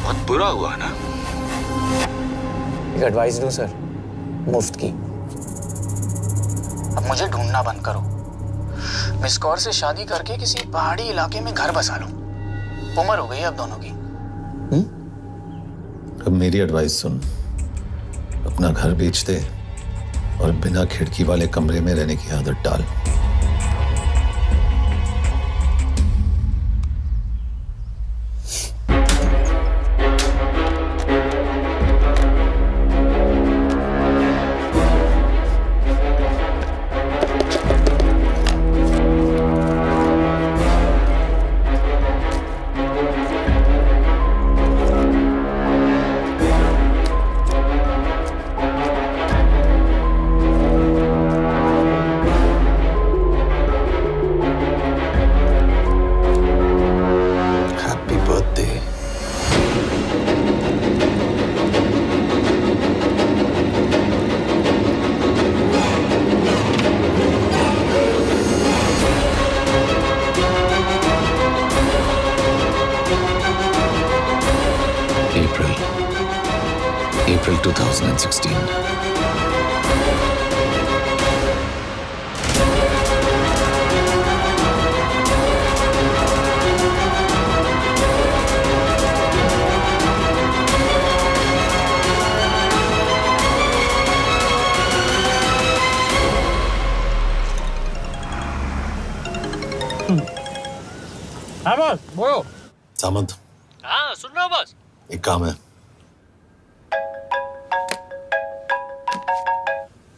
बहुत बुरा हुआ ना? एक एडवाइस दो सर, मुफ्त की। अब मुझे ढूंढना बंद करो। मिस कौर से शादी करके किसी पहाड़ी इलाके में घर बसा लो। उम्र हो गई अब दोनों की। अब मेरी एडवाइस सुन, अपना घर बेच दे और बिना खिड़की वाले कमरे में रहने की आदत डाल। April 2016. हाँ बस बोलो। सामंत, हाँ सुन रहा हूँ बस। एक काम है।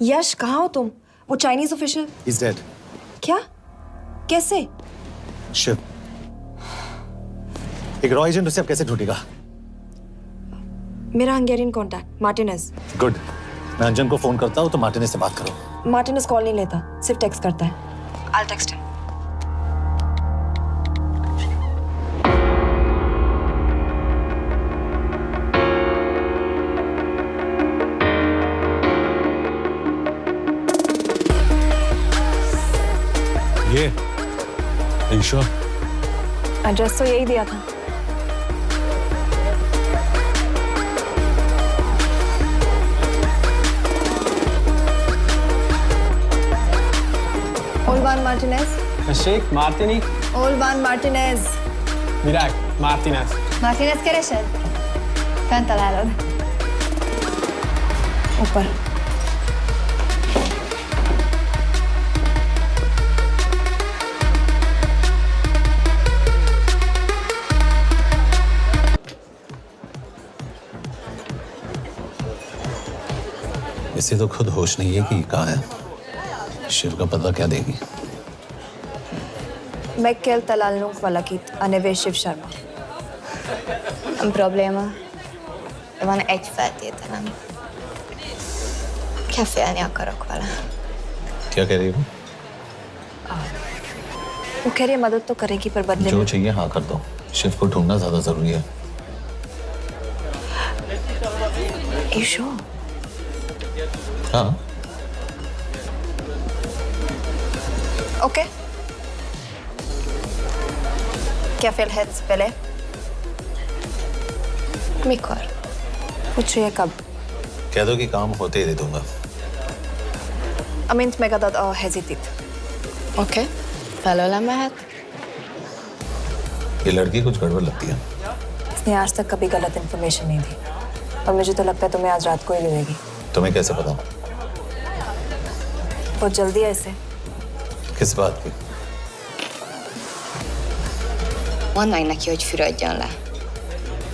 यश कहाँ हो तुम? वो चाइनीज ऑफिशियल। He's dead. क्या? कैसे? शिव, एक रॉ एजेंट उसे अब कैसे ढूंढेगा? मेरा हंगेरियन कॉन्टैक्ट मार्टिनेज। गुड, मैं अंजन को फोन करता हूँ तो मार्टिनेज से बात करो। मार्टिनेज कॉल नहीं लेता, सिर्फ टेक्स्ट करता है। I'll text him. ये ईशो एड्रेस तो यही दिया था। Olvan Martinez. Sheikh Martini. Olvan Martinez. Virág Martinez. Martinez keresed? Fent találod. ऊपर। इसे तो खुद होश नहीं है कि कहाँ है। शिव का पता क्या देगी? मैं केल talalnunk valakit, a neve Shiv Sharma. Probléma. Van egy feltételem. Kefélni akarok vele. क्या कह रही हो? वो कह रही है मदद तो करेगी पर बदले जो में चाहिए हाँ कर दो। शिव को ढूंढना ज्यादा जरूरी है। ईशो। हाँ। ओके। क्या फेल है पहले? Mikor? पूछ रही है कब? कह दो कि काम होते ही दे दूंगा। Amint megadod a hezitit. Oké. Felőlem mehet? ये लड़की कुछ गड़बड़ लगती है। इसने आज तक कभी गलत इन्फॉर्मेशन नहीं दी और मुझे तो लगता है तुम्हें आज रात को ही मिलेगी। तुम्हें कैसे पता? बहुत जल्दी है इसे। किस बात की? Mondd meg neki, hogy fürödjön le.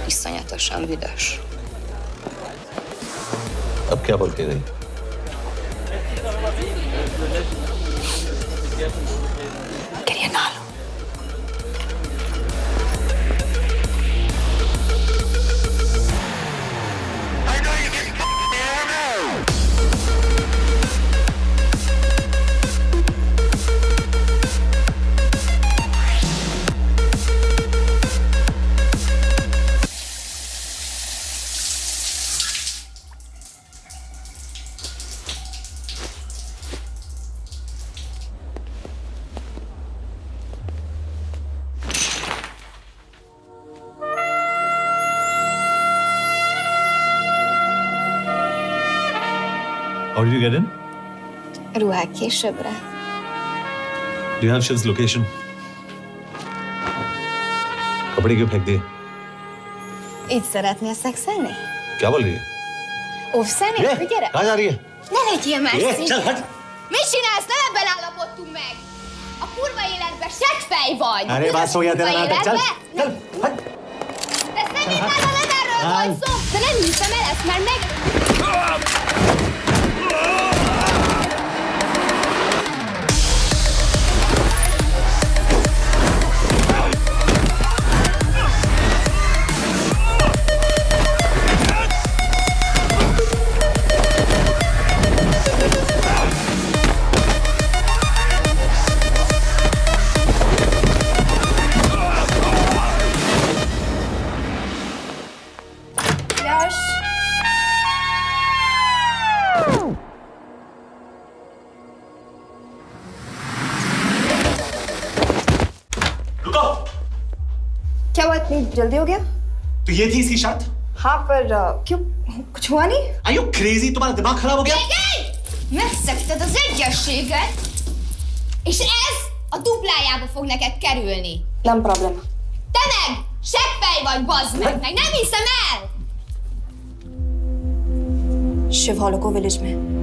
Iszonyatosan büdös. अब क्या बोल के गई? Quería nalo. How did you get in? Ruhák későbbre. Do you have Shiv's location? कपड़े क्यों फेंक दिए? Így szeretnél szexelni? क्या बोल रही है? Óvszerni? Gyere! कहाँ जा रही है? Ne legyél messzi! चल हट! Mit csinálsz? Nem ebben állapodtunk meg! A kurva életben seggfej vagy! अरे बात हो गया तेरा नाटक, चल! चल! हट! De szerintem nem erről van szó! De nem hiszem el ezt, mert meg... क्या हुआ इतनी जल्दी हो गया? तो ये थी इसकी शर्त? हाँ पर क्यों कुछ हुआ नहीं? Are you crazy? तुम्हारा दिमाग खराब हो गया? Megszegted az egyességet, és ez a duplájába fog neked kerülni. Nem probléma. Te meg seggfej vagy, bazd meg! Nem hiszem el! Shiv हॉलोको विलेज में।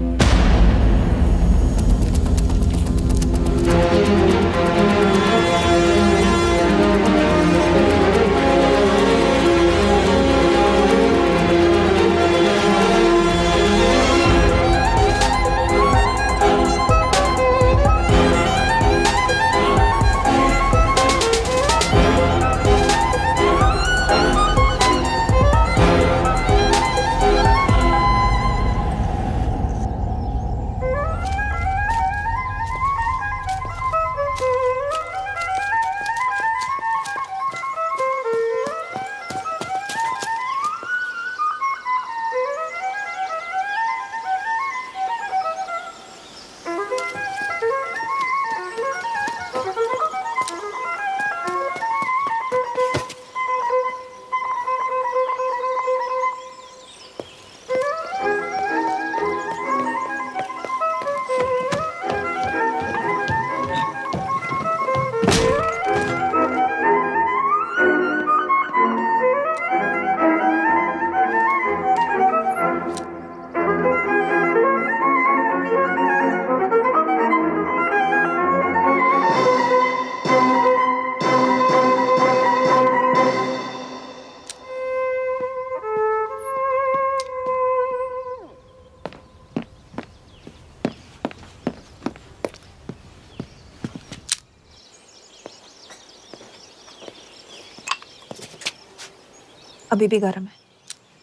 अभी भी गर्म है,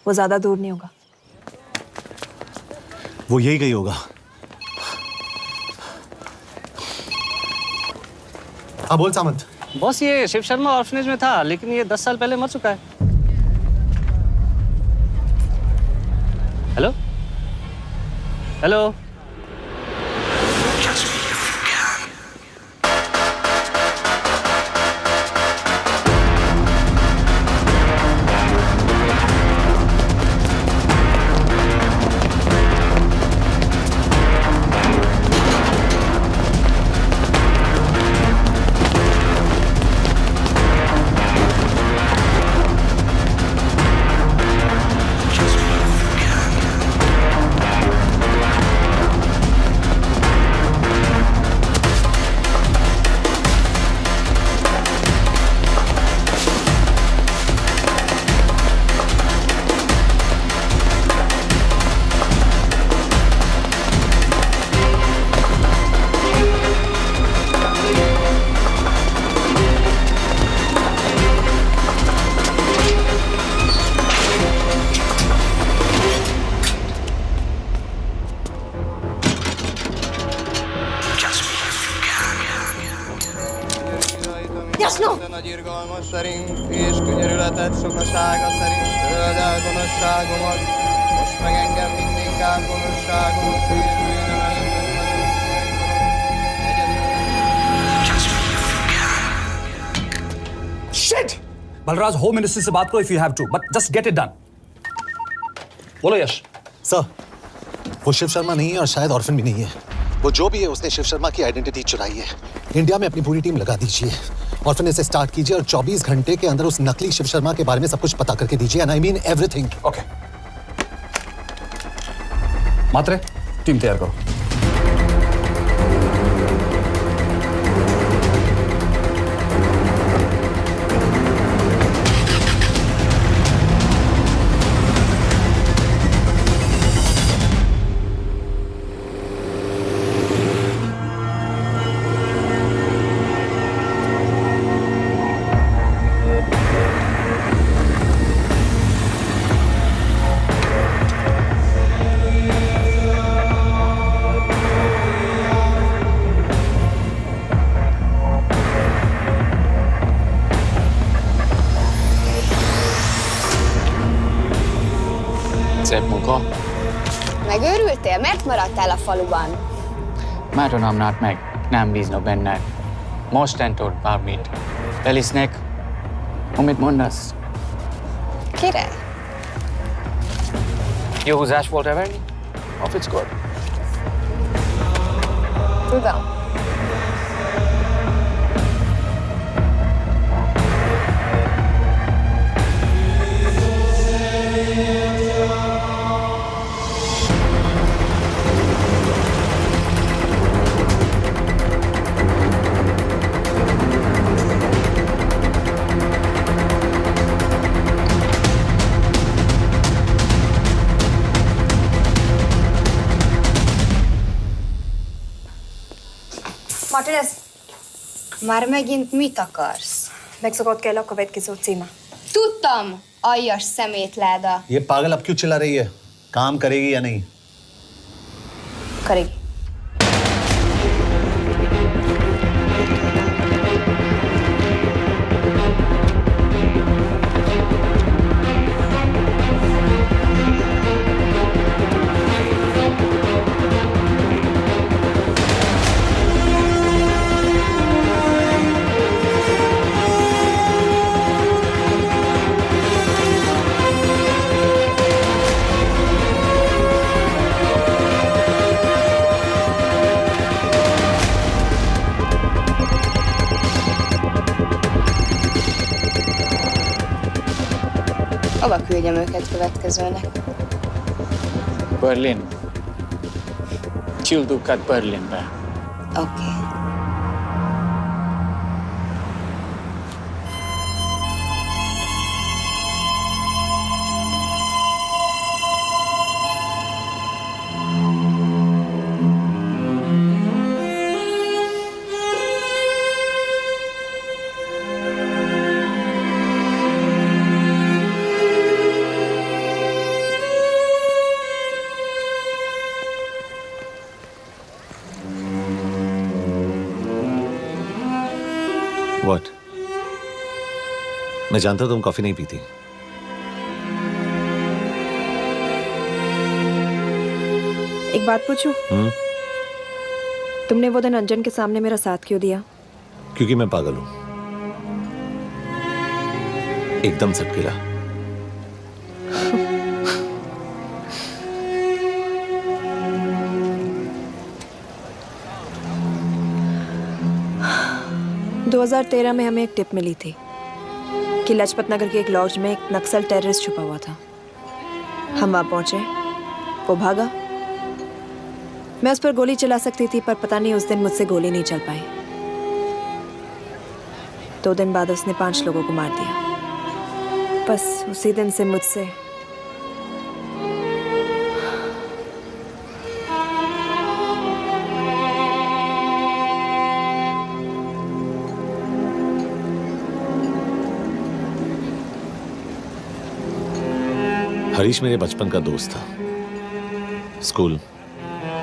वो ज्यादा दूर नहीं होगा। वो यही गई होगा। हाँ बोल सामंत। बॉस ये शिव शर्मा ऑर्फनेज में था, लेकिन ये 10 साल पहले मर चुका है। Hello hello. Jasno! Nagy irgalmas szerint és könyörületet sokasága szerint töröld el gonoszságomat, most meg engem mindinkább gonoszságomot sérülően Shit! Balraj home ministry से बात करो if you have to, but just get it done. बोलो यश। Sir, वो शिव शर्मा नहीं है और शायद orphan भी नहीं है। वो जो भी है उसने शिव शर्मा की आइडेंटिटी चुराई है। इंडिया में अपनी पूरी टीम लगा दीजिए, ऑर्फनेज से स्टार्ट कीजिए और 24 घंटे के अंदर उस नकली शिव शर्मा के बारे में सब कुछ पता करके दीजिए। And I mean everything. Okay. Mhatre, team तैयार करो। Szép munka. Megőrültél? Miért maradtál a faluban? Mert nem nárt meg. Nem bíznak benned. Mostantól bármit. Elisznek, amit mondasz. Király. Jó húzás volt everni? Off it's good. Tudom. Martinez, Már megint mit akarsz? megszokott kell a következő címe. Tudtam, aljas szemétláda. ये पागल अब क्यों चिल्ला रही है? काम करेगी या नहीं? करेगी। Hova küldjem őket következőnek? Berlin. Küld őket Berlinbe. Oké. What? मैं जानता तुम कॉफी नहीं पीती। एक बात पूछूं? तुमने वो दिन अंजन के सामने मेरा साथ क्यों दिया? क्योंकि मैं पागल हूं, एकदम सटकेला। – 2013 में हमें एक टिप मिली थी कि लाजपत नगर के एक लॉज में एक नक्सल टेररिस्ट छुपा हुआ था। हम वहां पहुंचे, वो भागा। मैं उस पर गोली चला सकती थी, पर पता नहीं उस दिन मुझसे गोली नहीं चल पाई। 2 दिन बाद उसने 5 लोगों को मार दिया। बस उसी दिन से मुझसे हरीश मेरे बचपन का दोस्त था। स्कूल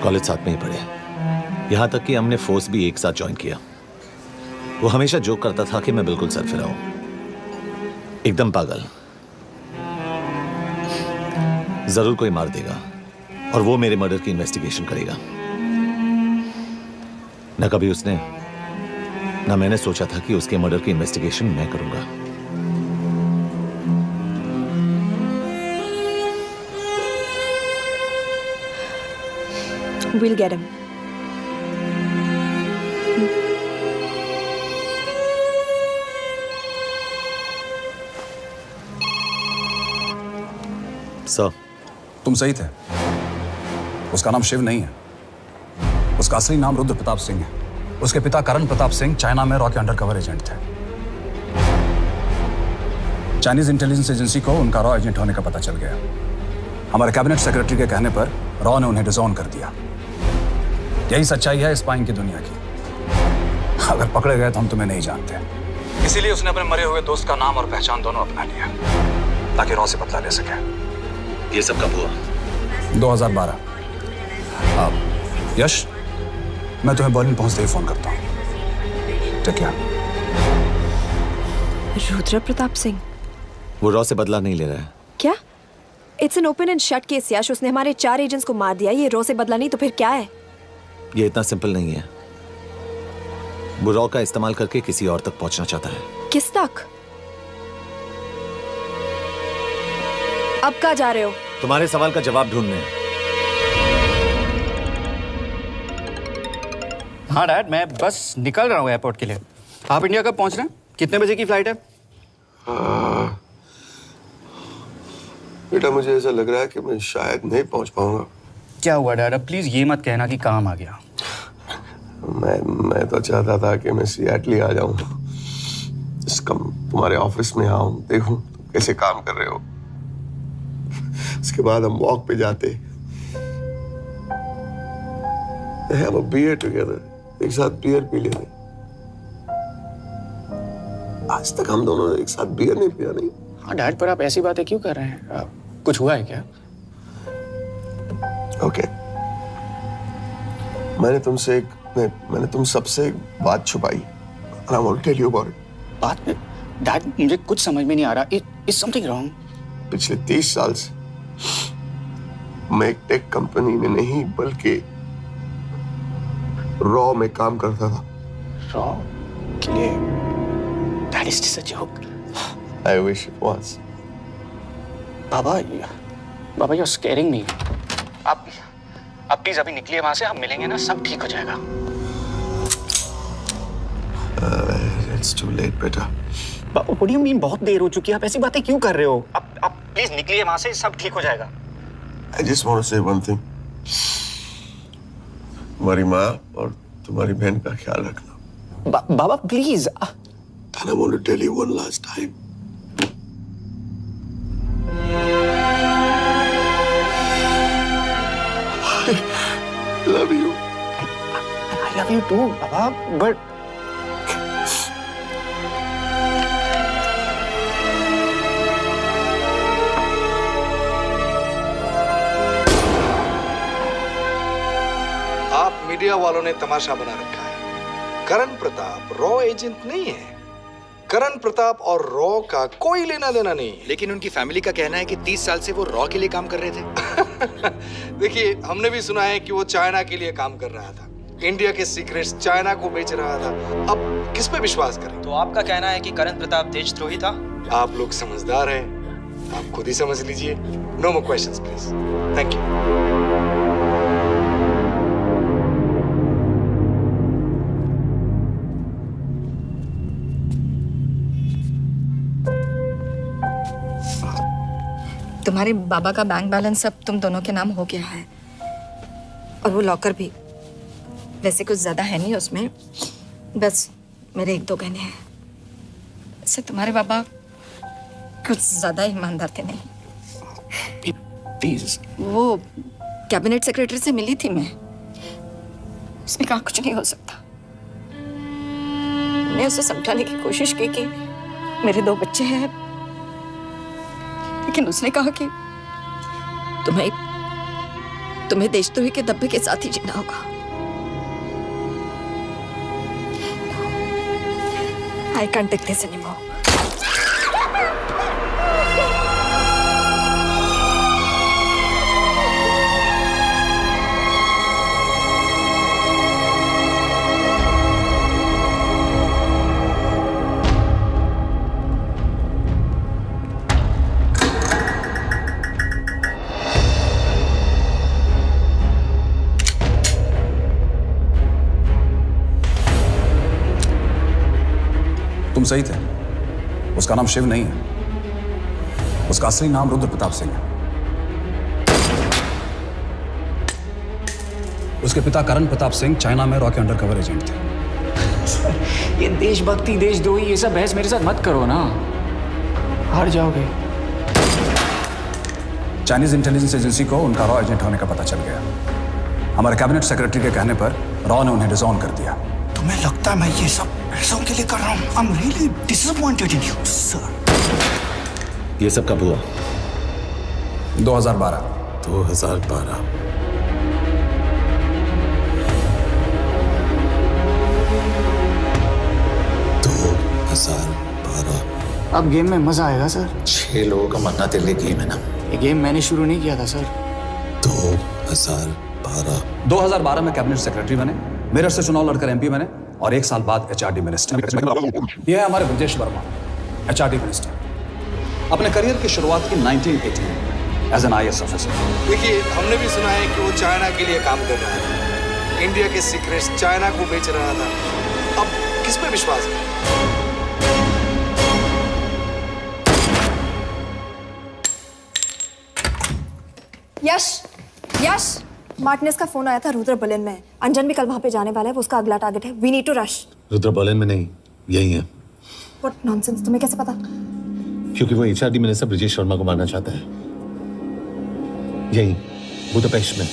कॉलेज साथ में ही पढ़े, यहां तक कि हमने फोर्स भी एक साथ ज्वाइन किया। वो हमेशा जोक करता था कि मैं बिल्कुल सरफिरा हूं, एकदम पागल। जरूर कोई मार देगा और वो मेरे मर्डर की इन्वेस्टिगेशन करेगा। न कभी उसने न मैंने सोचा था कि उसके मर्डर की इन्वेस्टिगेशन मैं करूंगा। We'll get him. सर, तुम सही थे। उसका नाम शिव नहीं है, उसका असली नाम रुद्र प्रताप सिंह है। उसके पिता करण प्रताप सिंह चाइना में रॉ के अंडरकवर एजेंट थे। चाइनीज इंटेलिजेंस एजेंसी को उनका रॉ एजेंट होने का पता चल गया। हमारे कैबिनेट सेक्रेटरी के कहने पर रॉ ने उन्हें डिसऑन कर दिया। यही सच्चाई है स्पाइंग की दुनिया की। अगर पकड़े गए तो हम तुम्हें नहीं जानते, इसीलिए उसने अपने मरे हुए दोस्त का नाम और पहचान दोनों अपना लिया ताकि रॉ से बदला ले सके। ये सब कब हुआ? 2012। अब यश, मैं तुम्हें बर्लिन पहुंचते ही फोन करता हूँ। ठीक है? रुद्र प्रताप सिंह वो रॉ से बदला नहीं ले रहा है। क्या? It's an open and shut case Yash. उसने हमारे 4 एजेंट्स को मार दिया। ये रॉ से बदला नहीं तो फिर क्या है? ये इतना सिंपल नहीं है। वो रॉ का इस्तेमाल करके किसी और तक पहुंचना चाहता है। किस तक? अब कहाँ जा रहे हो? तुम्हारे सवाल का जवाब ढूंढने। हाँ डैड, मैं बस निकल रहा हूँ एयरपोर्ट के लिए। आप इंडिया कब पहुंच रहे हैं? कितने बजे की फ्लाइट है? बेटा, मुझे ऐसा लग रहा है कि मैं शायद नहीं पहुंच पाऊंगा। क्या हुआ डैड? अब प्लीज ये मत कहना कि काम आ गया। मैं तो चाहता था कि मैं सियाटल ही आ जाऊं, तुम्हारे ऑफिस में आऊं, देखूं तुम कैसे काम कर रहे हो। उसके बाद हम वॉक पे जाते, have a beer together, एक साथ बियर पी लेते। आज तक हम दोनों ने एक साथ बियर नहीं पिया। नहीं? हाँ डैड, पर आप ऐसी बातें क्यों कर रहे हैं? कुछ हुआ है क्या? ओके, मैंने तुम सबसे एक बात छुपाई। And I want to tell you about it. बात में डैड मुझे कुछ समझ में नहीं आ रहा। Is something wrong? पिछले 30 साल से मैं एक टेक कंपनी में नहीं बल्कि रॉ में काम करता था। रॉ के लिए? That is just a joke. I wish it was. Baba you're scaring me. आप प्लीज अभी निकलिए वहां से, आप मिलेंगे ना, सब ठीक हो जाएगा। It's too late, बेटा। What do you mean बहुत देर हो चुकी है? आप ऐसी बातें क्यों कर रहे हो? आप प्लीज निकलिए वहां से, सब ठीक हो जाएगा। I just want to say one thing. तुम्हारी माँ और तुम्हारी बहन का ख्याल रखना। बाबा please. And I want to tell you one last time. I love you. I love you too, Baba, but आप मीडिया वालों ने तमाशा बना रखा है। करण प्रताप रॉ एजेंट नहीं है, करण प्रताप और रॉ का कोई लेना देना नहीं है। लेकिन उनकी फैमिली का कहना है कि 30 साल से वो रॉ के लिए काम कर रहे थे। देखिए, हमने भी सुना है कि वो चाइना के लिए काम कर रहा था, इंडिया के सीक्रेट्स चाइना को बेच रहा था। अब किस पे विश्वास करें? तो आपका कहना है कि करण प्रताप देशद्रोही था? आप लोग समझदार हैं, आप खुद ही समझ लीजिए। No more questions please. Thank you. तुम्हारे बाबा का बैंक बैलेंस अब तुम दोनों के नाम हो गया है, और वो लॉकर भी। वैसे कुछ ज्यादा है नहीं उसमें, बस मेरे 1-2 गहने हैं। वैसे तुम्हारे बाबा कुछ ज्यादा ईमानदार थे नहीं। प्लीज। वो कैबिनेट सेक्रेटरी से मिली थी मैं, उसने कहा कुछ नहीं हो सकता। मैं उसे समझाने की कोशिश की कि मेरे 2 बच्चे हैं, लेकिन उसने कहा कि तुम्हें देशद्रोही के दब्बे के साथ ही जीना होगा। I can't take this anymore. तुम सही थे, उसका नाम शिव नहीं है, उसका असली नाम रुद्र प्रताप सिंह है। उसके पिता करण प्रताप सिंह चाइना में रॉ के अंडरकवर एजेंट थे। ये देशभक्ति, देशद्रोही, ये सब बहस मेरे साथ मत करो ना, हार जाओगे। चाइनीज इंटेलिजेंस एजेंसी को उनका रॉ एजेंट होने का पता चल गया। हमारे कैबिनेट सेक्रेटरी के कहने पर रॉ ने उन्हें डिसऑन कर दिया। तुम्हें लगता है मैं ये सब पैसों के लिए कर रहा हूँ? I'm really disappointed in you, sir. ये सब कब हुआ? 2012। 2012। अब गेम में मजा आएगा सर। 6 लोगों का मरना तेरे लिए गेम है ना? ये गेम मैंने शुरू नहीं किया था सर। 2012। 2012 में कैबिनेट सेक्रेटरी बने, मेरठ से चुनाव लड़कर एमपी बने, और 1 साल बाद एचआरडी मिनिस्टर। यह है हमारे ब्रजेश वर्मा, एचआरडी मिनिस्टर। अपने करियर की शुरुआत की 1980 में एज एन IAS ऑफिसर। देखिए, हमने भी सुना है कि वो चाइना के लिए काम कर रहा है, इंडिया के सीक्रेट्स चाइना को बेच रहा था। अब किस पे विश्वास करें? यश, मार्टिनेस का फोन आया था रुद्र बर्लिन में। अंजन भी कल वहां पे जाने वाला है, वो उसका अगला टारगेट है। We need to rush. Rudra Berlin में नहीं, यही है। व्हाट नॉनसेंस, तुम्हें कैसे पता? क्योंकि वो एचआरडी मिनिस्टर ब्रजेश शर्मा को मारना चाहता है, यही बुदापेस्ट में।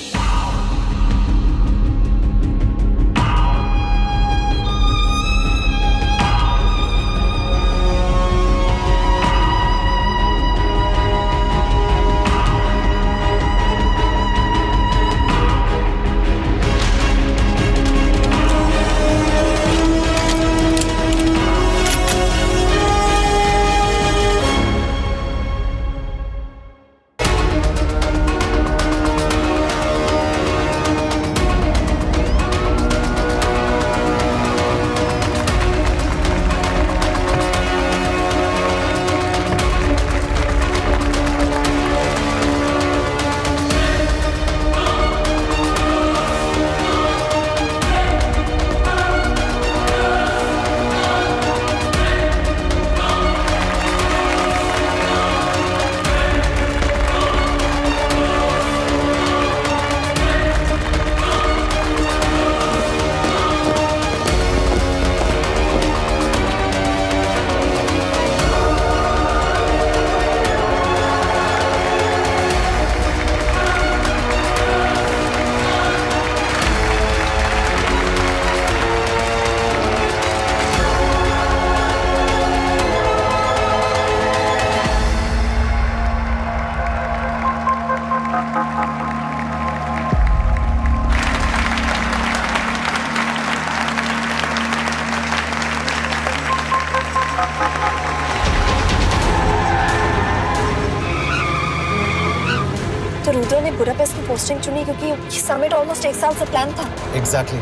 ने बुडापेस्ट की पोस्टिंग चुनी क्योंकि ये समिट ऑलमोस्ट 1 साल से प्लान था। एग्जैक्टली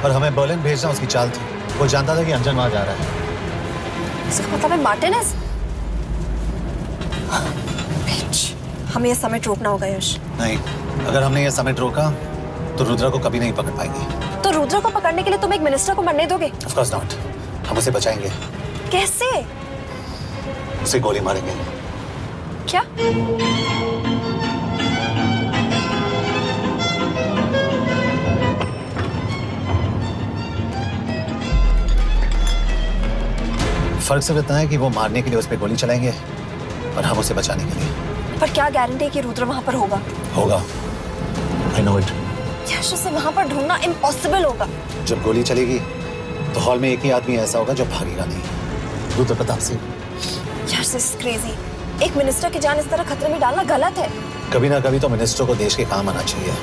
और हमें बर्लिन भेजना उसकी चाल थी। वो जानता था कि अंजन वहां जा रहा है। इसका मतलब है मार्टिनेज। हमें ये समिट रोकना होगा यश। नहीं, अगर हमने ये समिट रोका तो रुद्रा को कभी नहीं पकड़ पाएंगे। तो रुद्रा को पकड़ने के लिए तुम एक मिनिस्टर को मरने दोगे? Of course not. हम उसे बचाएंगे। कैसे? उसे गोली मारेंगे। क्या? फर्क सिर्फ इतना है कि वो मारने के लिए उस पर गोली चलाएंगे और हम उसे बचाने के लिए। पर क्या गारंटी है कि रुद्र वहां पर होगा? होगा। I know it. यश, उसे वहां पर ढूंढना इम्पॉसिबल होगा। जब गोली चलेगी तो हॉल में एक ही आदमी ऐसा होगा जो भागेगा नहीं। रुद्र प्रताप सिंह। यश, दिस इज क्रेजी। एक मिनिस्टर की जान इस तरह खतरे में डालना गलत है। कभी ना कभी तो मिनिस्टर को देश के काम आना चाहिए।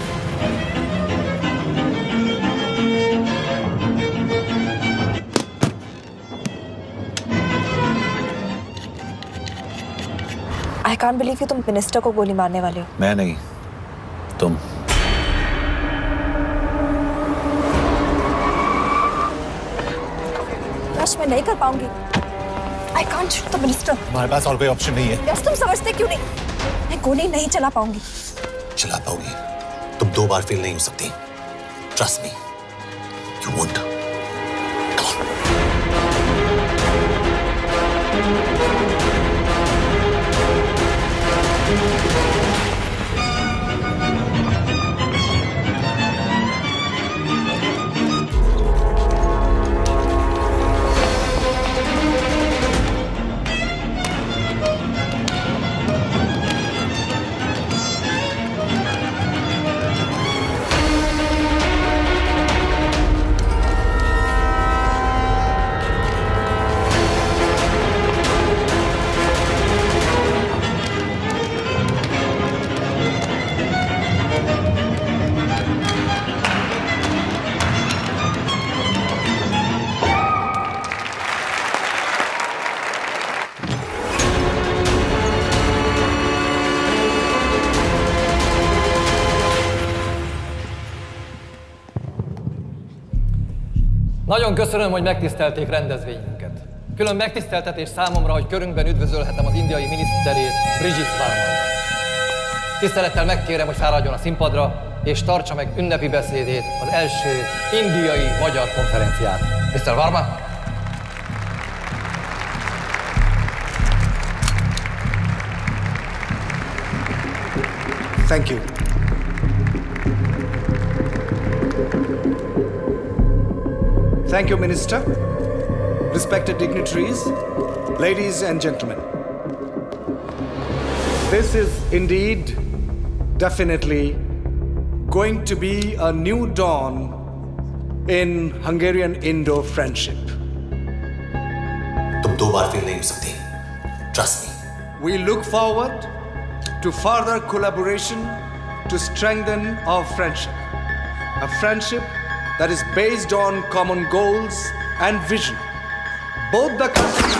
आई कांट बिलीव कि तुम मिनिस्टर को गोली मारने वाले हो। मैं नहीं, तुम। यश, मैं नहीं कर पाऊंगी। I can't shoot the minister. हमारे पास और कोई ऑप्शन नहीं है। यश, तुम समझते क्यों नहीं? मैं गोली नहीं चला पाऊंगी। चला पाओगी। तुम 2 बार फेल नहीं हो सकती। Trust me, you won't. Nagyon köszönöm, hogy megtisztelték rendezvényünket. Külön megtiszteltetés számomra, hogy körünkben üdvözölhetem az indiai miniszterét, Brigitte Varman. Tisztelettel megkérem, hogy fáradjon a színpadra, és tartsa meg ünnepi beszédét az első indiai-magyar konferenciát. Mr. Varman? Thank you. Thank you, Minister. Respected dignitaries, ladies and gentlemen. This is indeed, definitely, going to be a new dawn in Hungarian-Indo friendship. तुम 2 बार fail नहीं हो सकती। Trust me. We look forward to further collaboration to strengthen our friendship. A friendship that is based on common goals and vision. Both the countries.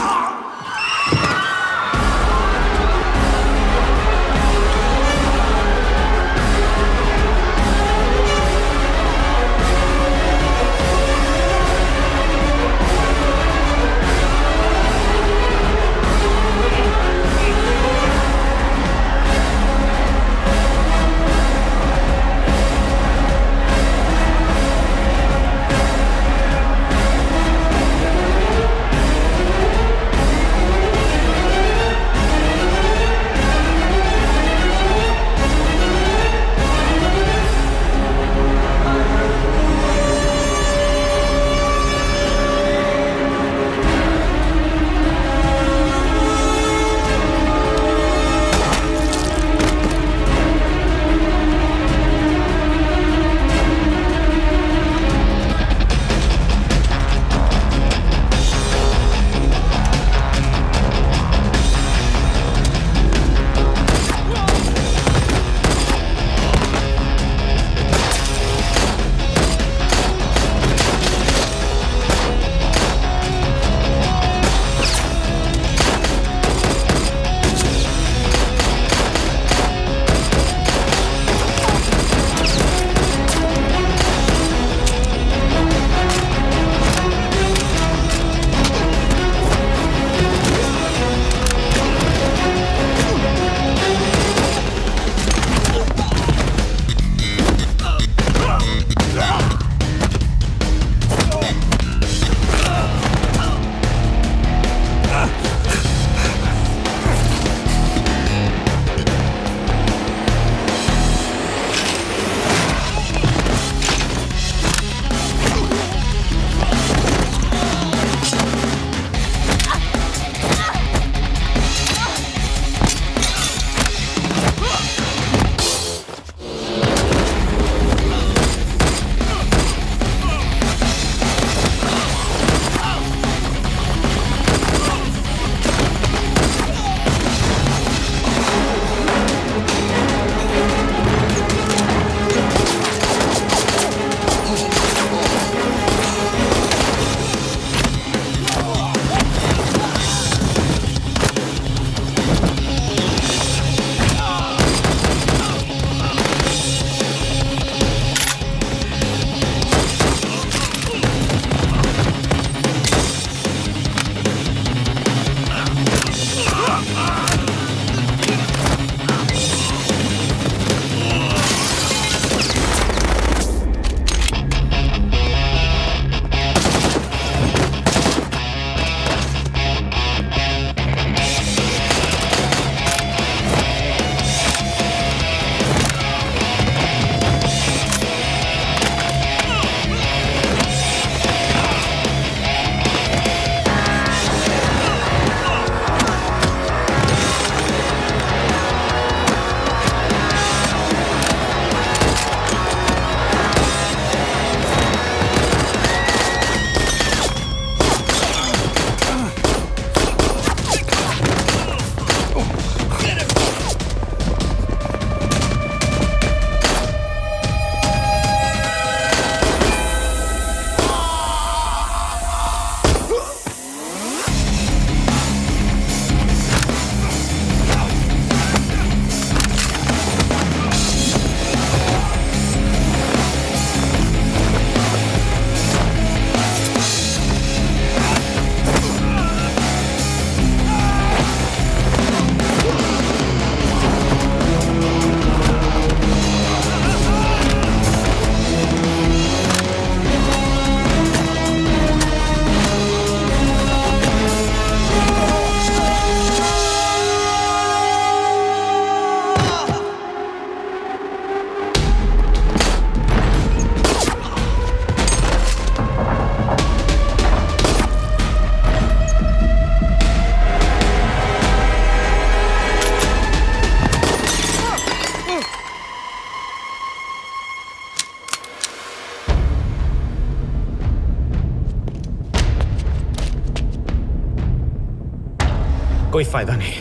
कोई फायदा नहीं।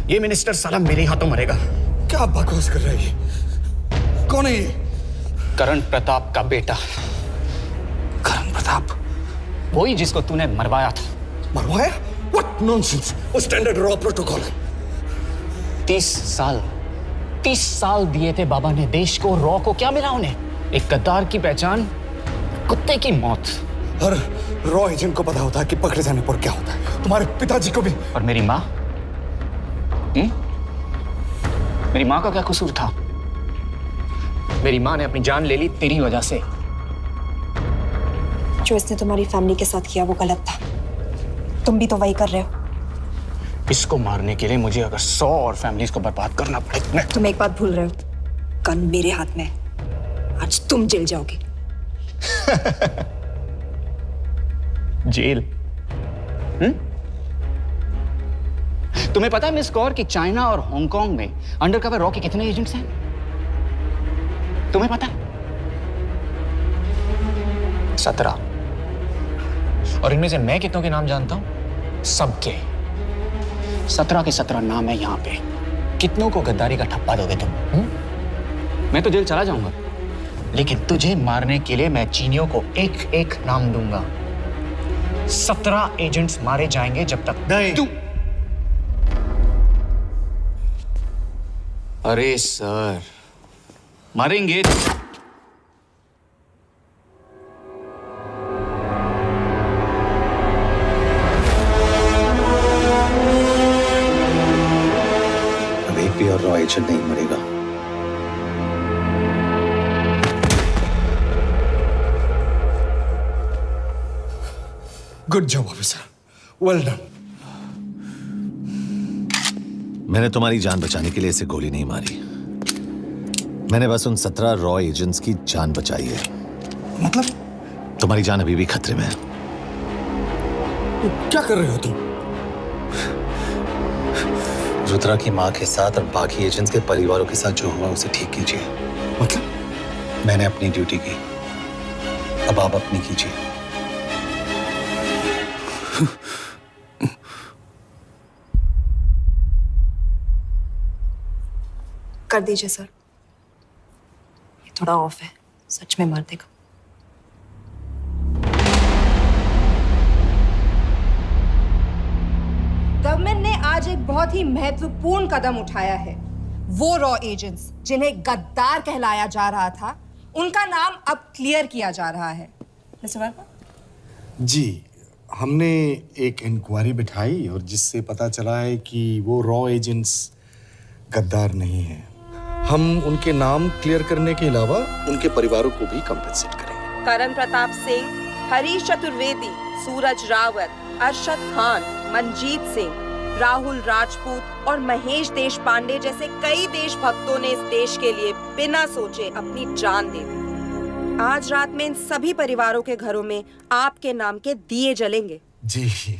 ये minister साला मेरे हाथों मरेगा। क्या बकवास कर रही है? कौन है ये? करण प्रताप का बेटा। करण प्रताप? वही जिसको तूने मरवाया था। मरवाया? What nonsense! वो स्टैंडर्ड रॉ प्रोटोकॉल है। 30 साल दिए थे बाबा ने देश को। रॉ को क्या मिला उन्हें? एक गद्दार की पहचान, कुत्ते की मौत। हर रॉ एजेंट को पता होता है कि पकड़े जाने पर क्या होता है। तुम्हारे पिताजी को भी। और मेरी माँ? मेरी माँ का क्या कसूर था? मेरी माँ ने अपनी जान ले ली तेरी वजह से। जो इसने तुम्हारी फैमिली के साथ किया वो गलत था। तुम भी तो वही कर रहे हो। इसको मारने के लिए मुझे अगर 100 और फैमिलीज को बर्बाद करना पड़े। तुम एक बात भूल रहे हो, गन मेरे हाथ में है। आज तुम जेल जाओगे। जेल? तुम्हें पता है मिस कौर कि चाइना और हांगकांग में अंडरकवर रॉ के कितने एजेंट्स हैं? तुम्हें पता है? 17। और इनमें से मैं कितनों के नाम जानता हूं? सबके। 17 के 17 नाम है यहाँ पे। कितनों को गद्दारी का ठप्पा दोगे तुम? मैं तो जेल चला जाऊंगा, लेकिन तुझे मारने के लिए मैं चीनियों को एक एक नाम दूंगा। 17 एजेंट्स मारे जाएंगे जब तक नहीं। तू। अरे सर, मारेंगे। अब एक भी और रॉ एजेंट नहीं मरेगा। Good job officer, well done. मैंने तुम्हारी जान बचाने के लिए इसे गोली नहीं मारी। मैंने बस उन 17 रॉ एजेंट्स की जान बचाई है। मतलब? तुम्हारी जान अभी भी खतरे में है। क्या कर रहे हो तुम? रुद्रा की माँ के साथ और बाकी एजेंट्स के परिवारों के साथ जो हुआ उसे ठीक कीजिए। मतलब? मैंने अपनी ड्यूटी की, अब आप अपनी कीजिए। कर दीजिए सर, ये थोड़ा ऑफ है, सच में मार देगा। गवर्नमेंट ने आज एक बहुत ही महत्वपूर्ण कदम उठाया है। वो रॉ एजेंट्स जिन्हें गद्दार कहलाया जा रहा था, उनका नाम अब क्लियर किया जा रहा है। मिस्टर वर्मा? जी, हमने एक इंक्वायरी बिठाई और जिससे पता चला है कि वो रॉ एजेंट्स गद्दार नहीं हैं। हम उनके नाम क्लियर करने के अलावा उनके परिवारों को भी कंपेंसेट करेंगे। करण प्रताप सिंह, हरीश चतुर्वेदी, सूरज रावत, अरशद खान, मनजीत सिंह, राहुल राजपूत और महेश देशपांडे जैसे कई देशभक्तों ने इस देश के लिए बिना सोचे अपनी जान दे दी। आज रात में इन सभी परिवारों के घरों में आपके नाम के दिए जलेंगे। जी,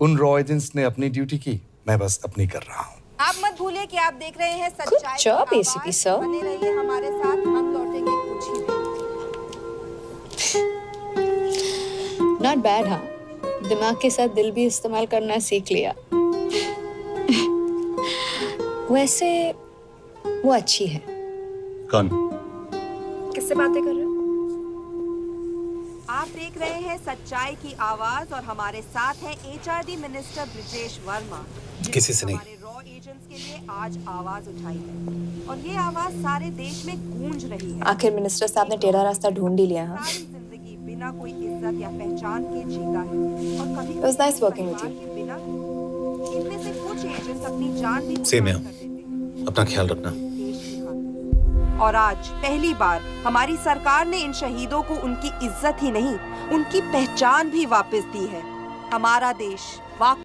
उन रॉ एजेंट्स ने अपनी ड्यूटी की, मैं बस अपनी कर रहा हूँ। आप मत भूलिए कि आप देख रहे हैं सच्चाई की आवाज़। ACP sir. बने रहिए हमारे साथ, हम लौटेंगे कुछ ही देर। Not bad. हाँ, दिमाग के साथ दिल भी इस्तेमाल करना सीख लिया। वैसे वो अच्छी है। कौन? किससे बातें कर रहे हो? आप देख रहे हैं सच्चाई की आवाज और हमारे साथ है HRD मिनिस्टर ब्रिजेश वर्मा। किसी से नहीं। हमारे रॉ एजेंट्स के लिए आज आवाज उठाई है और ये आवाज सारे देश में गूंज रही है। आखिर मिनिस्टर साहब ने टेढ़ा रास्ता ढूंढ ही लिया। हाँ, सारी जिंदगी बिना कोई इज्जत या पहचान के जीता है और कभी It was nice working with you. बिना इनमें से कुछ एजेंट्स अपनी जान भी सेम है। अपना ख्याल रखना। और आज पहली बार हमारी सरकार ने इन शहीदों को उनकी इज्जत ही नहीं, उनकी पहचान भी वापस दी है। हमारा देश वाकई